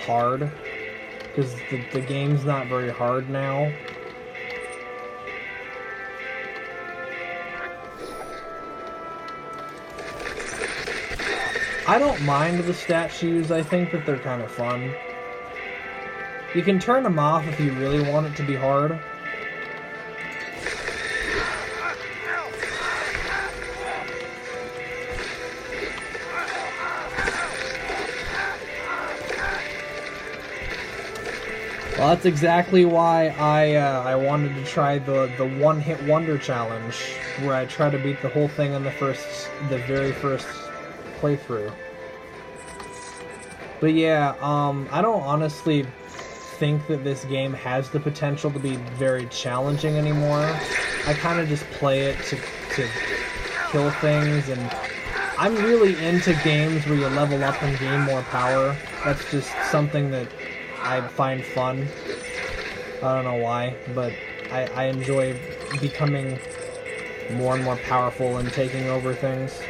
hard, because the game's not very hard now. I don't mind the statues, I think that they're kind of fun. You can turn them off if you really want it to be hard. Well, that's exactly why I wanted to try the one-hit wonder challenge, where I try to beat the whole thing on the very first playthrough. But yeah, I don't honestly think that this game has the potential to be very challenging anymore. I kind of just play it to kill things, and I'm really into games where you level up and gain more power. That's just something that I find fun. I don't know why, but I enjoy becoming more and more powerful and taking over things.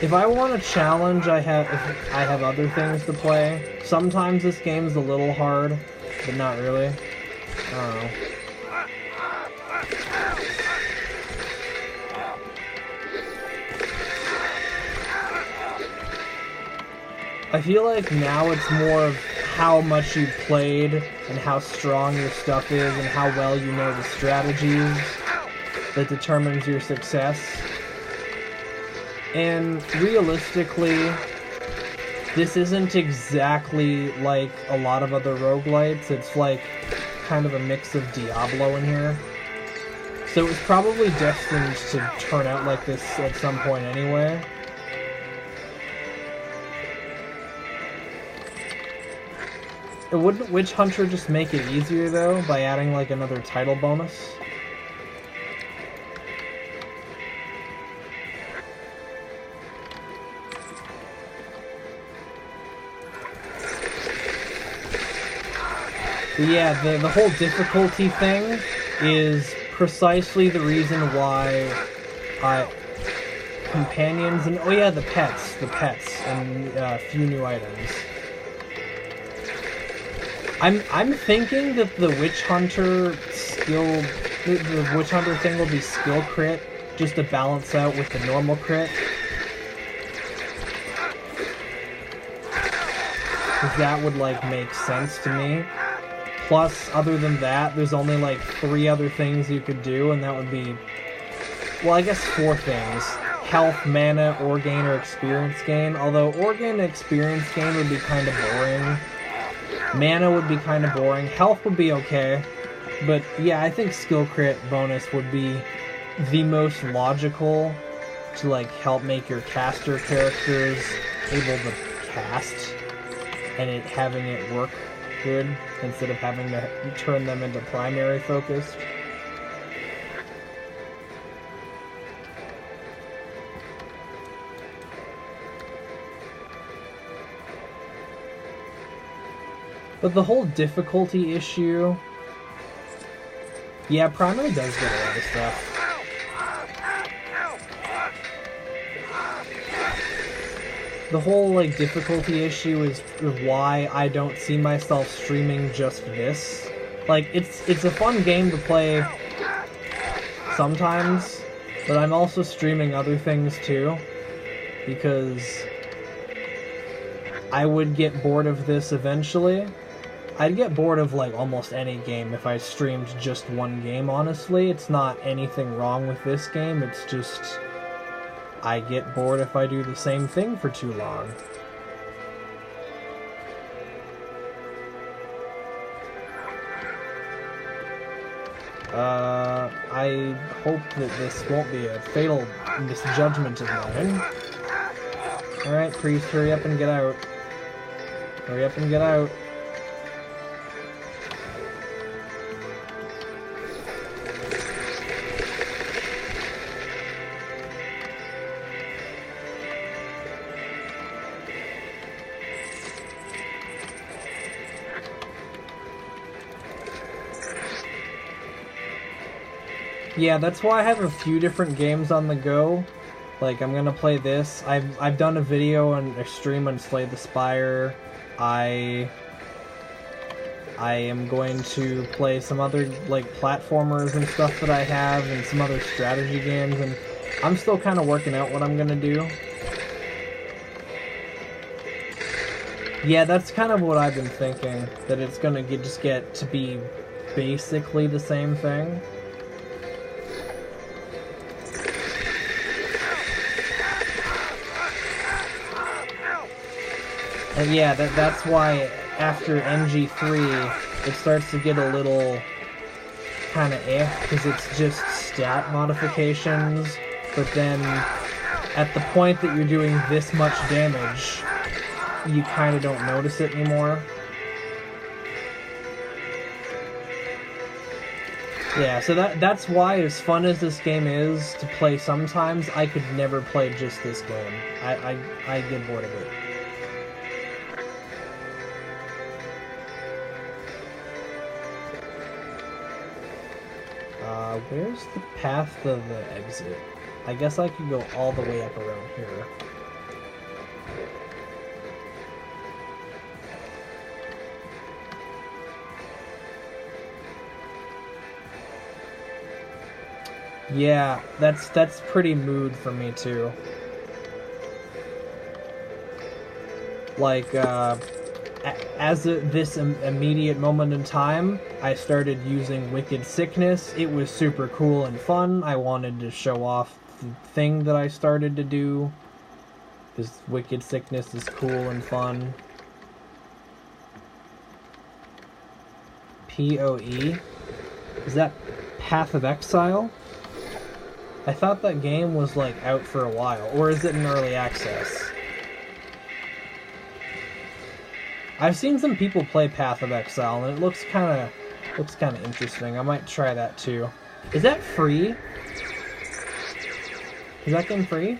If I want a challenge, I have other things to play. Sometimes this game's a little hard, but not really. I don't know. I feel like now it's more of how much you played and how strong your stuff is and how well you know the strategies that determines your success. And realistically, this isn't exactly like a lot of other roguelites. It's like kind of a mix of Diablo in here. So it's probably destined to turn out like this at some point anyway. Wouldn't Witch Hunter just make it easier though, by adding like another title bonus? But yeah, the whole difficulty thing is precisely the reason why companions and, oh yeah, the pets, and a few new items. I'm thinking that the Witch Hunter the Witch Hunter thing will be skill crit, just to balance out with the normal crit. Because that would, like, make sense to me. Plus, other than that, there's only, like, 3 other things you could do, and that would be... Well, I guess 4 things. Health, mana, ore gain, or experience gain. Although, ore gain and experience gain would be kind of boring. Mana would be kind of boring. Health would be okay. But, yeah, I think skill crit bonus would be the most logical to, like, help make your caster characters able to cast. And having it work good, instead of having to turn them into primary focused. But the whole difficulty issue... Yeah, primary does get a lot of stuff. The whole, like, difficulty issue is why I don't see myself streaming just this. Like, it's a fun game to play sometimes, but I'm also streaming other things too, because I would get bored of this eventually. I'd get bored of, like, almost any game if I streamed just one game, honestly. It's not anything wrong with this game, it's just... I get bored if I do the same thing for too long. I hope that this won't be a fatal misjudgment of mine. Alright, priest, hurry up and get out. Hurry up and get out. Yeah, that's why I have a few different games on the go. Like, I'm gonna play this. I've done a video and a stream on Slay the Spire. I am going to play some other, like, platformers and stuff that I have, and some other strategy games, and I'm still kind of working out what I'm gonna do. Yeah, that's kind of what I've been thinking, that it's gonna just get to be basically the same thing. And yeah, that's why after NG+3, it starts to get a little kind of because it's just stat modifications, but then at the point that you're doing this much damage, you kind of don't notice it anymore. Yeah, so that's why, as fun as this game is to play sometimes, I could never play just this game. I get bored of it. Where's the path to the exit? I guess I could go all the way up around here. Yeah, that's pretty mood for me too. Like, this immediate moment in time, I started using Wicked Sickness. It was super cool and fun. I wanted to show off the thing that I started to do. This Wicked Sickness is cool and fun. PoE? Is that Path of Exile? I thought that game was, like, out for a while. Or is it in early access? I've seen some people play Path of Exile, and it looks kind of interesting. I might try that too. Is that free? Is that game free?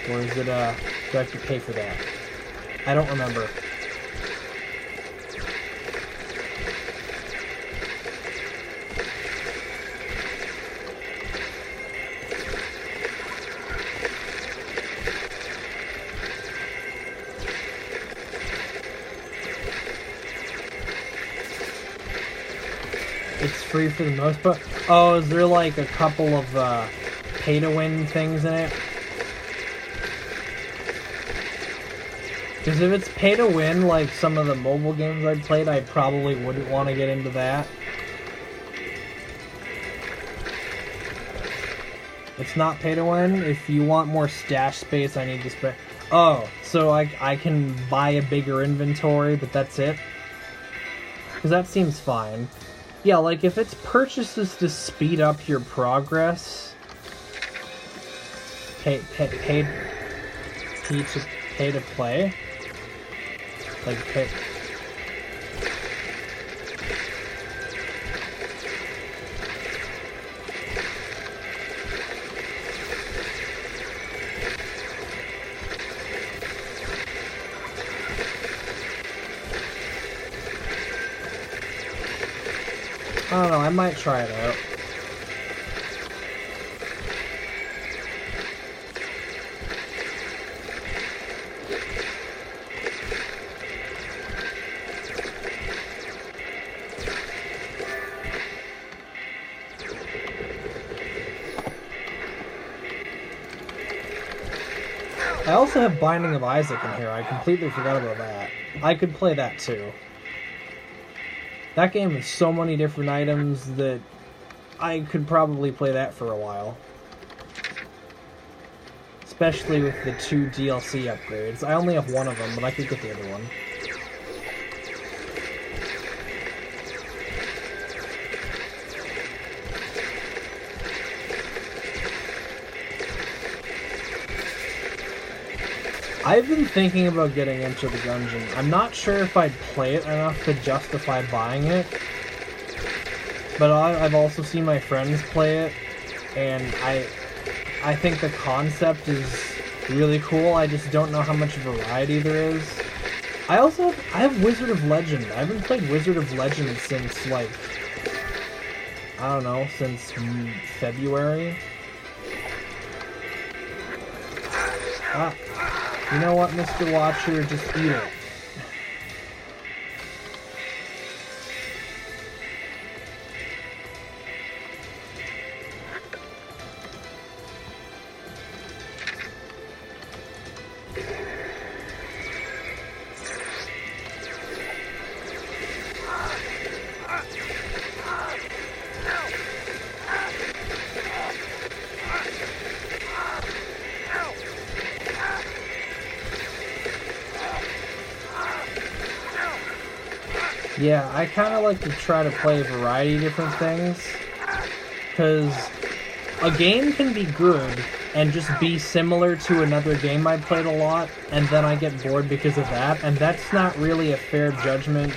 Or is it, do I have to pay for that? I don't remember. It's free for the most part. Oh, is there like a couple of pay-to-win things in it? Because if it's pay-to-win, like some of the mobile games I played, I probably wouldn't want to get into that. It's not pay-to-win. If you want more stash space, I need to spend... Oh, so I can buy a bigger inventory, but that's it? Because that seems fine. Yeah, like, if it's purchases to speed up your progress, pay to play, like, pay... I don't know, I might try it out. I also have Binding of Isaac in here. I completely forgot about that. I could play that too. That game has so many different items that I could probably play that for a while. Especially with the 2 DLC upgrades. I only have one of them, but I could get the other one. I've been thinking about getting into the dungeon. I'm not sure if I'd play it enough to justify buying it. But I've also seen my friends play it, and I think the concept is really cool. I just don't know how much variety there is. I have Wizard of Legend. I haven't played Wizard of Legend since, like, I don't know, since February. You know what, Mr. Watcher? Just eat it. Yeah, I kind of like to try to play a variety of different things, because a game can be good and just be similar to another game I played a lot, and then I get bored because of that, and that's not really a fair judgment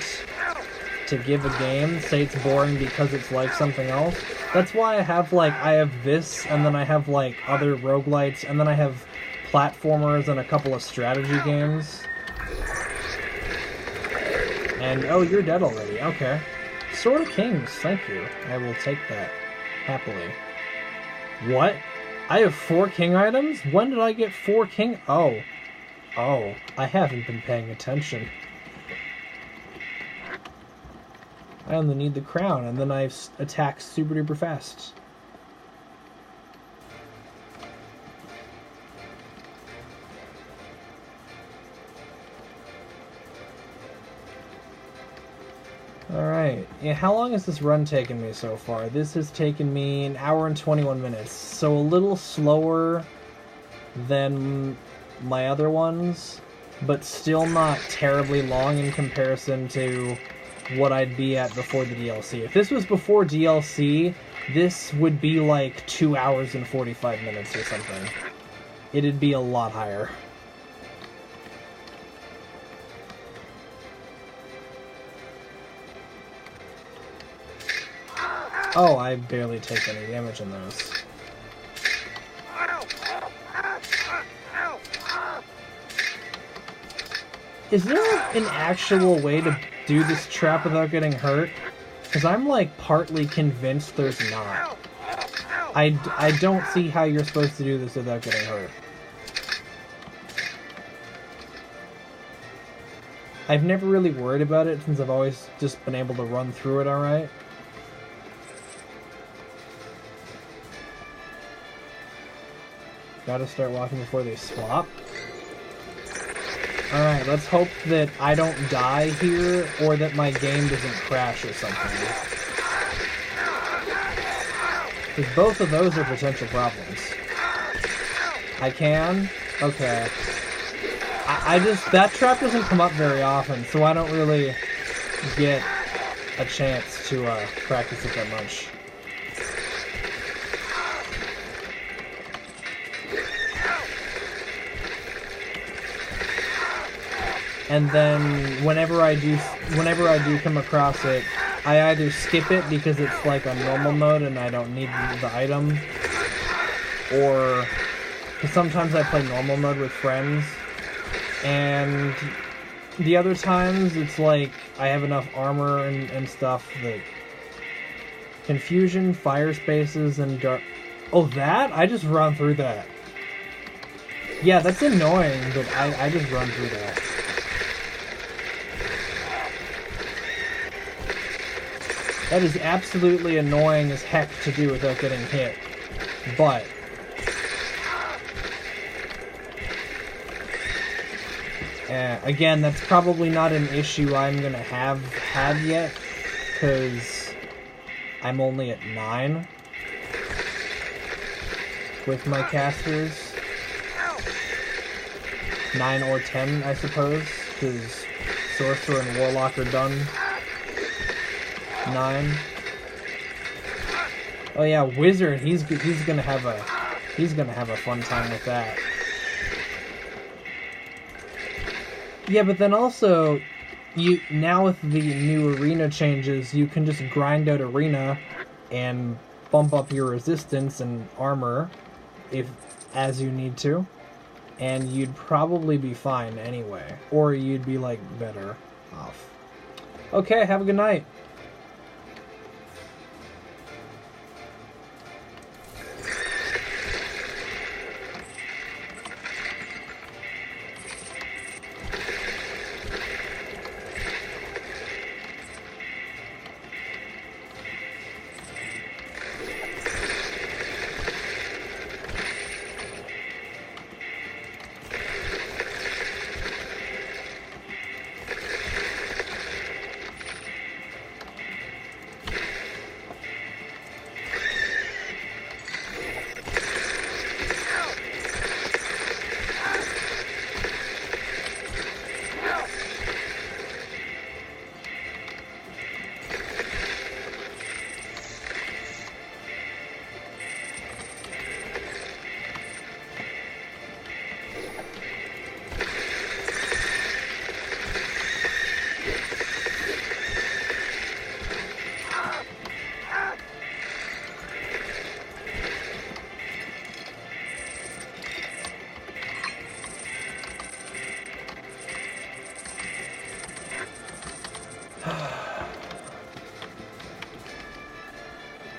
to give a game, say it's boring because it's like something else. That's why I have this, and then I have, like, other roguelites, and then I have platformers and a couple of strategy games. And, oh, you're dead already. Okay. Sword of Kings, thank you. I will take that. Happily. What? I have 4 king items? When did I get 4 king? Oh. Oh, I haven't been paying attention. I only need the crown, and then I attack super duper fast. Alright, yeah, how long has this run taken me so far? This has taken me 1 hour and 21 minutes, so a little slower than my other ones, but still not terribly long in comparison to what I'd be at before the DLC. If this was before DLC, this would be like 2 hours and 45 minutes or something. It'd be a lot higher. Oh, I barely take any damage in those. Is there an actual way to do this trap without getting hurt? Because I'm, like, partly convinced there's not. I don't see how you're supposed to do this without getting hurt. I've never really worried about it since I've always just been able to run through it alright. Gotta start walking before they swap. Alright, let's hope that I don't die here, or that my game doesn't crash or something. Because both of those are potential problems. I can? Okay. That trap doesn't come up very often, so I don't really get a chance to practice it that much. And then whenever I do come across it, I either skip it because it's like on normal mode and I don't need the item, or because sometimes I play normal mode with friends, and the other times it's like I have enough armor and stuff that Confusion, fire spaces, and dark... Oh, that? I just run through that. Yeah, that's annoying, but I just run through that. That is absolutely annoying as heck to do without getting hit. But... again, that's probably not an issue I'm gonna have had yet, because I'm only at 9 with my casters. 9 or 10, I suppose, because Sorcerer and Warlock are done 9. Oh yeah, Wizard, he's gonna have a fun time with that. Yeah, but then also, now with the new arena changes, you can just grind out arena and bump up your resistance and armor as you need to, and you'd probably be fine anyway, or you'd be like better off. Okay, have a good night.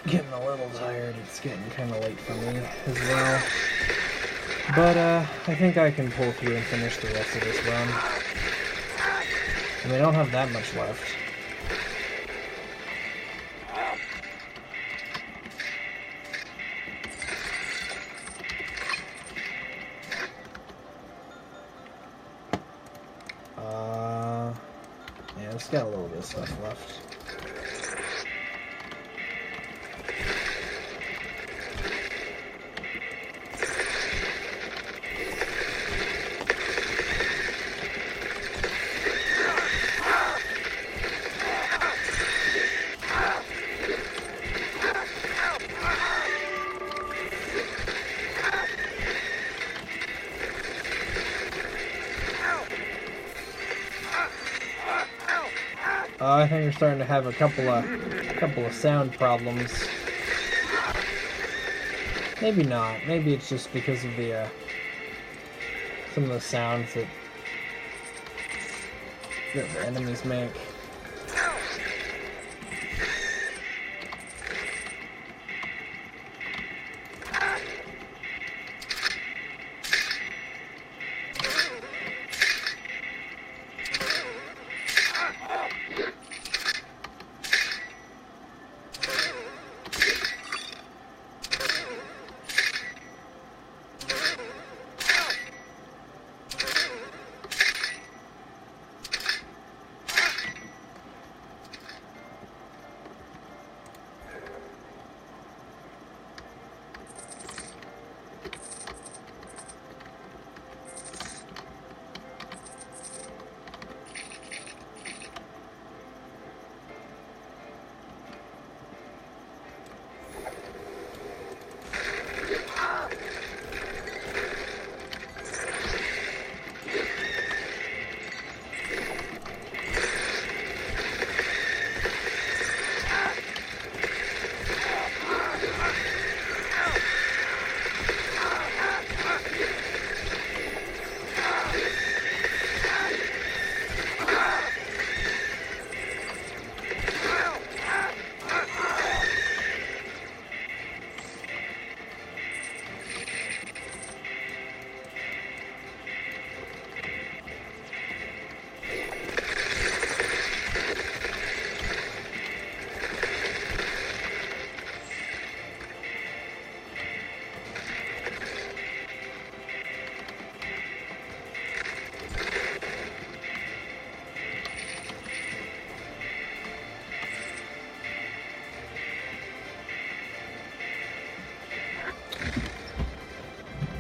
Getting a little tired. It's getting kind of late for me as well. But I think I can pull through and finish the rest of this run. And I don't have that much left. Yeah, it's got a little bit of stuff left. I think we're starting to have a couple of sound problems. Maybe not. Maybe it's just because of the some of the sounds that the enemies make.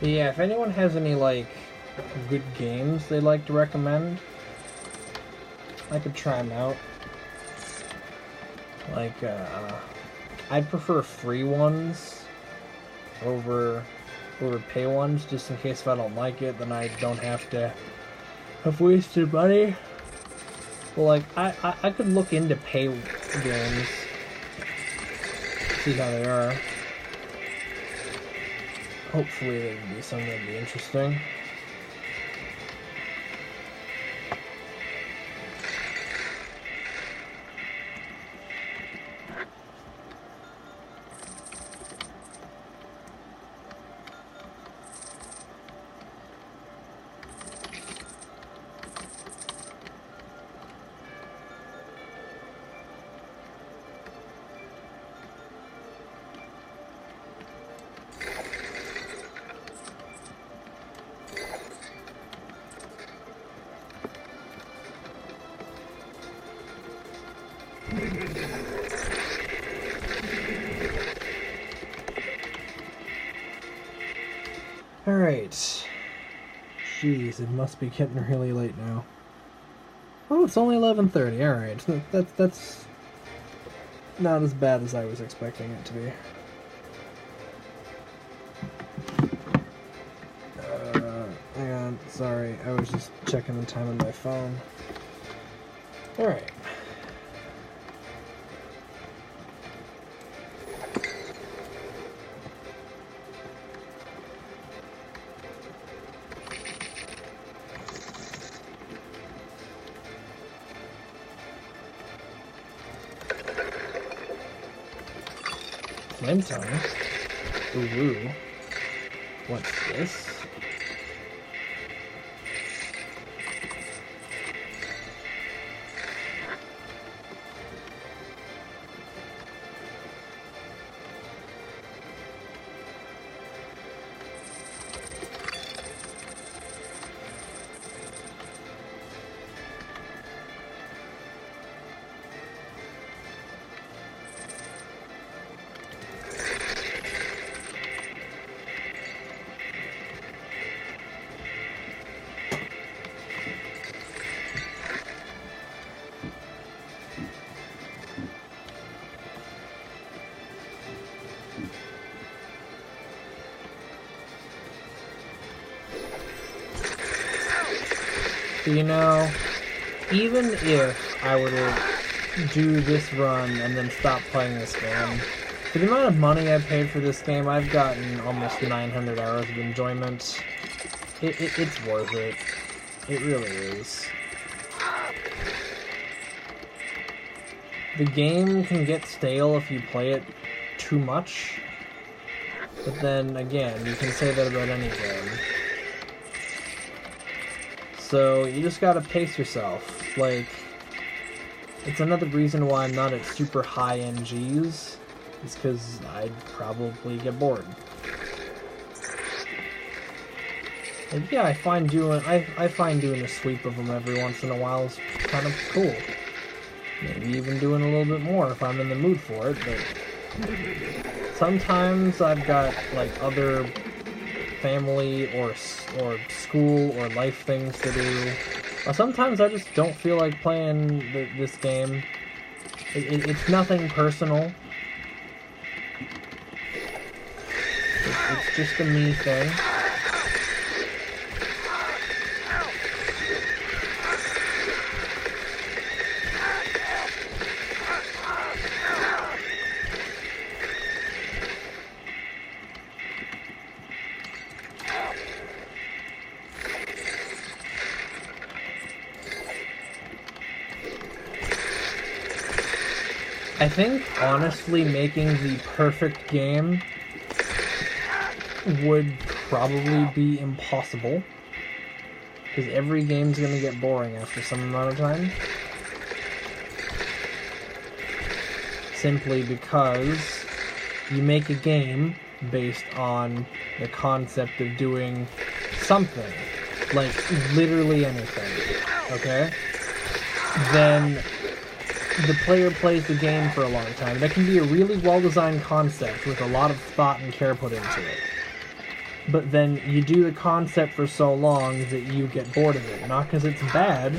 But yeah, if anyone has any, like, good games they'd like to recommend, I could try them out. Like, I'd prefer free ones over pay ones, just in case if I don't like it, then I don't have to have wasted money. Well, like, I could look into pay games, see how they are. Hopefully they can be something that'd be interesting. Alright. Jeez, it must be getting really late now. Oh, it's only 11:30. Alright. That's not as bad as I was expecting it to be. Hang on. Sorry, I was just checking the time on my phone. Alright. Flame tongue. Ooh. What's this? You know, even if I were to do this run and then stop playing this game, for the amount of money I paid for this game, I've gotten almost 900 hours of enjoyment. It's worth it. It really is. The game can get stale if you play it too much, but then again, you can say that about any game. So you just gotta pace yourself. Like, it's another reason why I'm not at super high NGs, is because I'd probably get bored. Like, yeah, I find doing a sweep of them every once in a while is kind of cool. Maybe even doing a little bit more if I'm in the mood for it, but sometimes I've got like other family or school or life things to do. Or sometimes I just don't feel like playing this game. It's nothing personal. It's just a me thing. I think, honestly, making the perfect game would probably be impossible. Because every game's going to get boring after some amount of time. Simply because you make a game based on the concept of doing something. Like, literally anything. Okay? Then the player plays the game for a long time. That can be a really well-designed concept with a lot of thought and care put into it. But then you do the concept for so long that you get bored of it. Not because it's bad,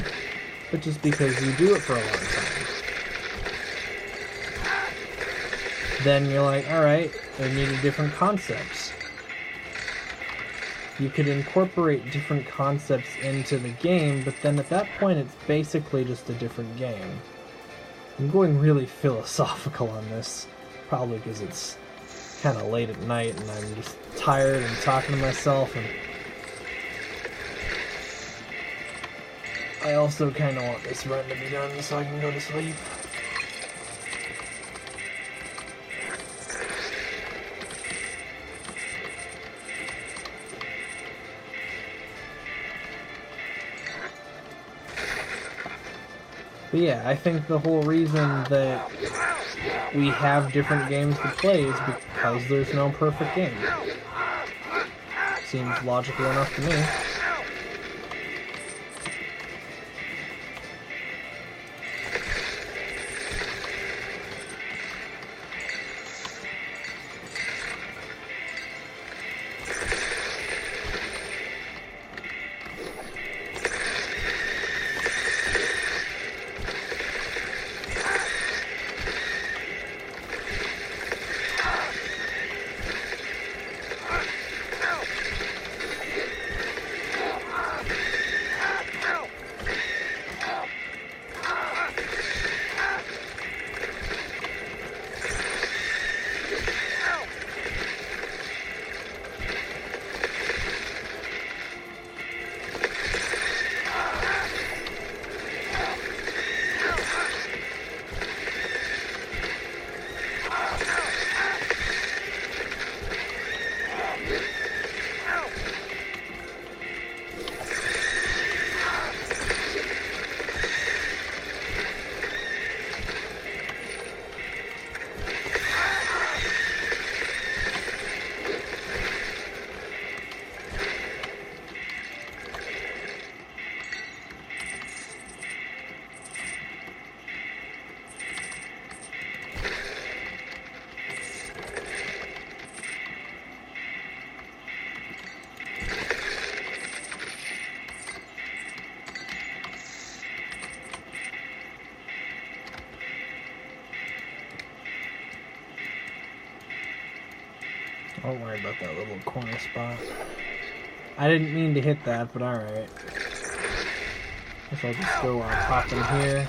but just because you do it for a long time. Then you're like, alright, I needed different concepts. You could incorporate different concepts into the game, but then at that point it's basically just a different game. I'm going really philosophical on this, probably because it's kind of late at night and I'm just tired and talking to myself, and I also kind of want this run to be done so I can go to sleep. But yeah, I think the whole reason that we have different games to play is because there's no perfect game. Seems logical enough to me. Don't worry about that little corner spot. I didn't mean to hit that, but alright. Guess I'll just go pop in here.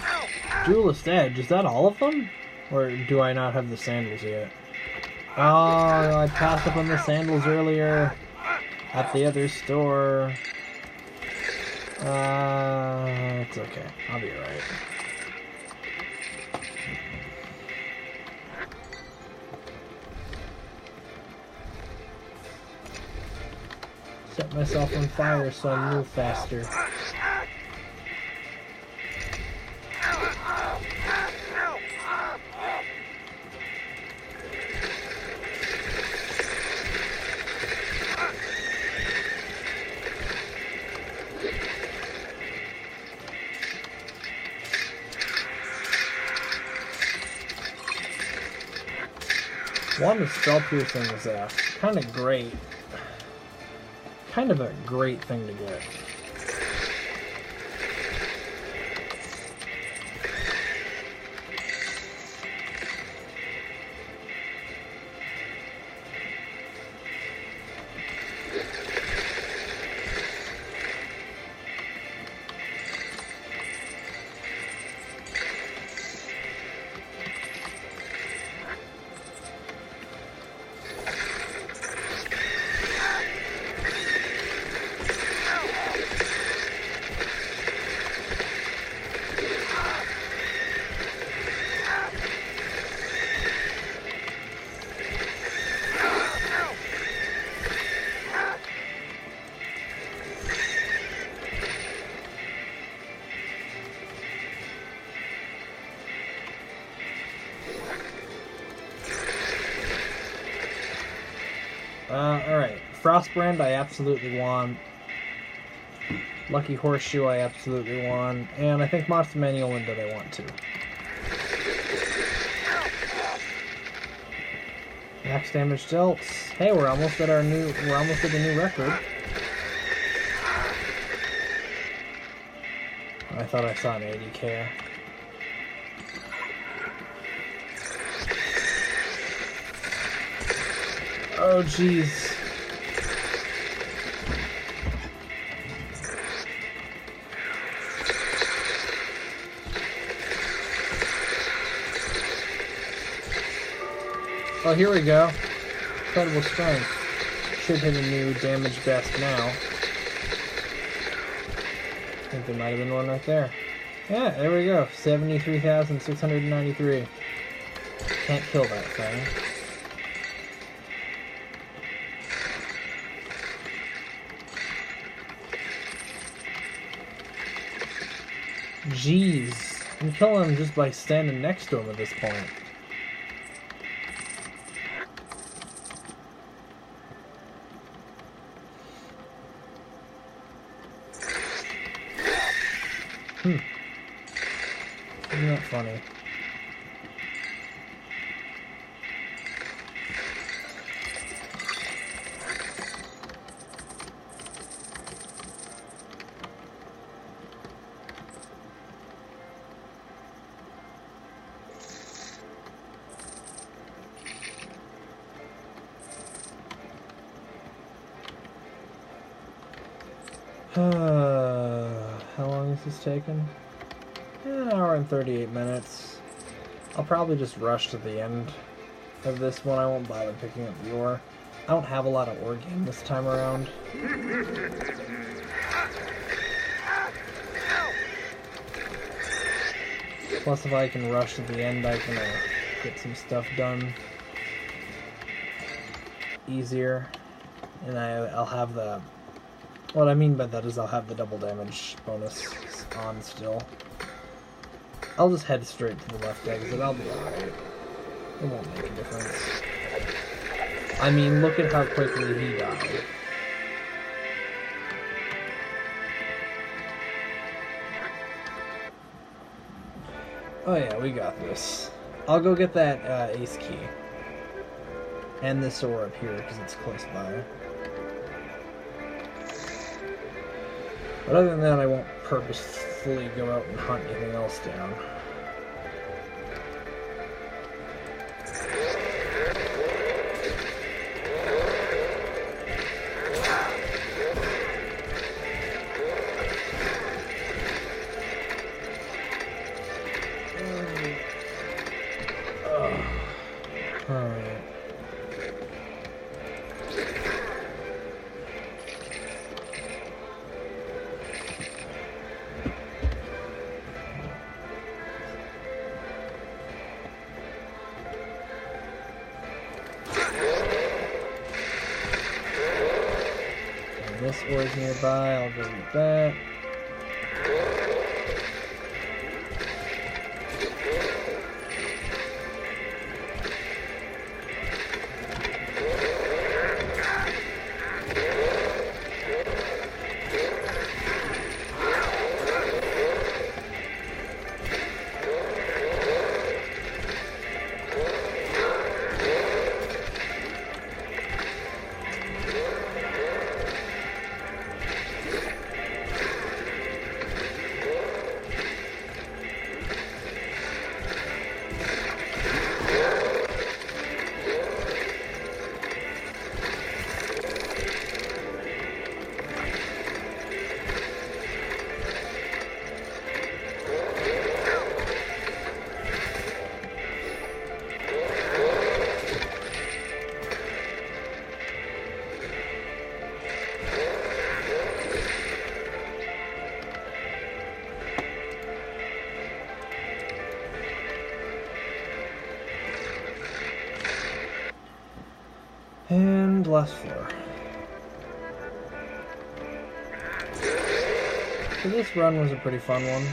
Duelist Edge, is that all of them? Or do I not have the sandals yet? Oh, I passed up on the sandals earlier at the other store. It's okay. I'll be alright. Set myself on fire so I move faster. One, the spell piercing is kind of great. Kind of a great thing to get. Alright. Frostbrand I absolutely want. Lucky Horseshoe I absolutely want. And I think Monster Manual Window I want too. Max damage dealt. Hey, we're almost at a new record. I thought I saw an 80k. Oh jeez. Oh, here we go. Incredible strength. Should hit a new damage best now. I think there might have been one right there. Yeah, there we go. 73,693. Can't kill that thing. Jeez. I'm killing him just by standing next to him at this point. Isn't that funny? How long is this taking? An hour and 38 minutes. I'll probably just rush to the end of this one. I won't bother picking up the ore. I don't have a lot of ore game this time around. Plus, if I can rush to the end, I can get some stuff done easier. And I'll have the... What I mean by that is I'll have the double damage bonus on still. I'll just head straight to the left exit. I'll be alright. It won't make a difference. I mean, look at how quickly he died. Oh yeah, we got this. I'll go get that ace key. And this ore up here, because it's close by. But other than that, I won't purposefully go out and hunt anything else down. Alright. This ore's nearby, I'll go get that. And last floor. So this run was a pretty fun one,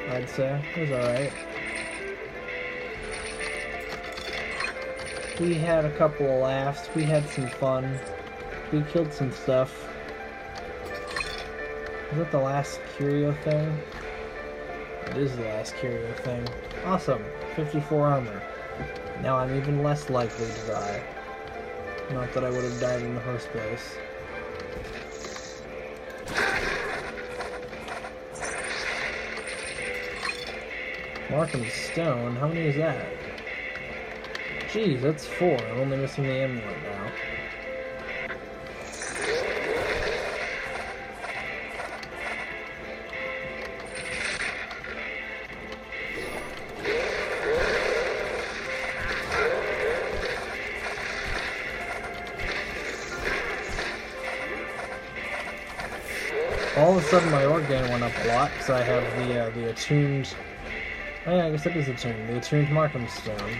I'd say. It was alright. We had a couple of laughs, we had some fun, we killed some stuff. Is that the last curio thing? It is the last curio thing. Awesome! 54 armor. Now I'm even less likely to die. Not that I would have died in the first place. Markham Stone? How many is that? Jeez, that's 4. I'm only missing the amulet now. All of a sudden my organ went up a lot because I have the attuned... Oh yeah, I guess it is attuned. The attuned Markham Stone.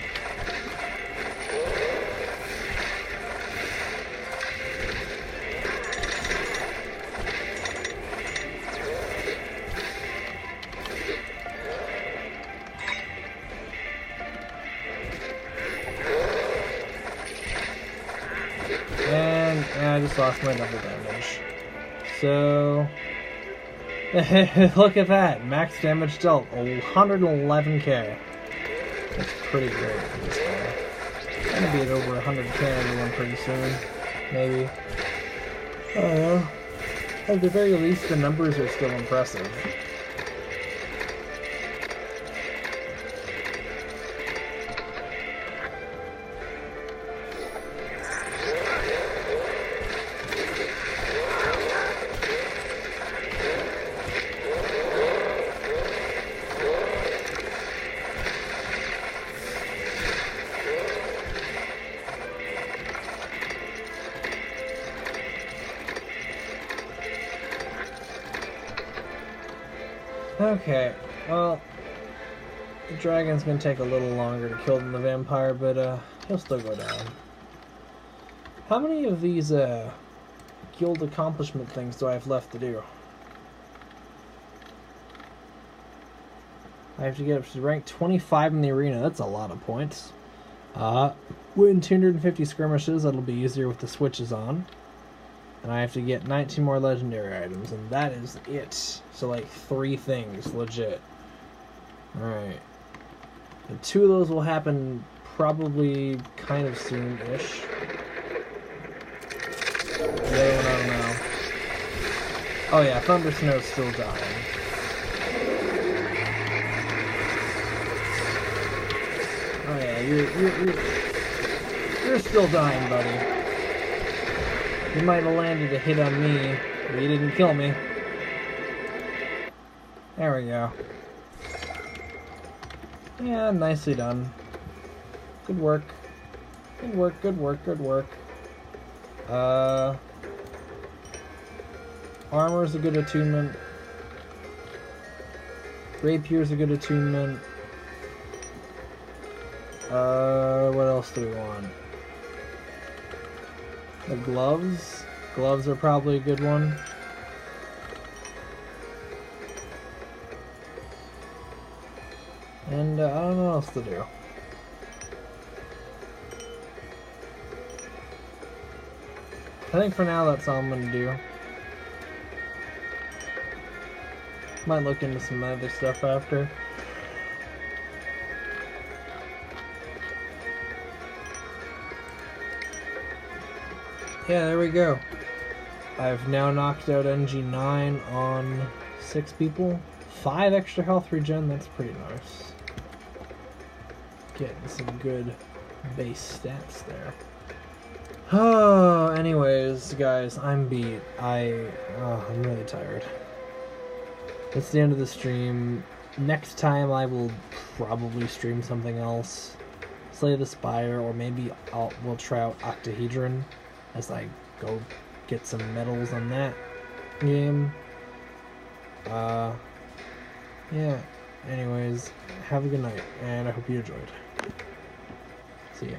And I just lost my double damage. So... Look at that! Max damage dealt, 111k. That's pretty great for this guy. I'm gonna be at over 100k everyone pretty soon. Maybe. I don't know. At the very least, the numbers are still impressive. Okay, well, the dragon's gonna take a little longer to kill than the vampire, but he'll still go down. How many of these guild accomplishment things do I have left to do? I have to get up to rank 25 in the arena. That's a lot of points. Win 250 skirmishes. That'll be easier with the switches on. And I have to get 19 more legendary items, and that is it. So, like, 3 things, legit. Alright. And 2 of those will happen probably kind of soon-ish. The other one, I don't know. Oh yeah, Thunder Snow's still dying. Oh yeah, you're still dying, buddy. You might have landed a hit on me, but you didn't kill me. There we go. Yeah, nicely done. Good work. Good work, good work, good work. Armor's a good attunement. Rapier's a good attunement. What else do we want? The gloves. Gloves are probably a good one. And I don't know what else to do. I think for now that's all I'm gonna do. Might look into some other stuff after. Yeah, there we go. I've now knocked out NG+9 on 6 people. 5 extra health regen, that's pretty nice. Getting some good base stats there. Oh, anyways, guys, I'm beat. I'm really tired. That's the end of the stream. Next time I will probably stream something else. Slay the Spire, or maybe we'll try out Octahedron as I go get some medals on that game. Yeah, anyways, have a good night, and I hope you enjoyed. See ya.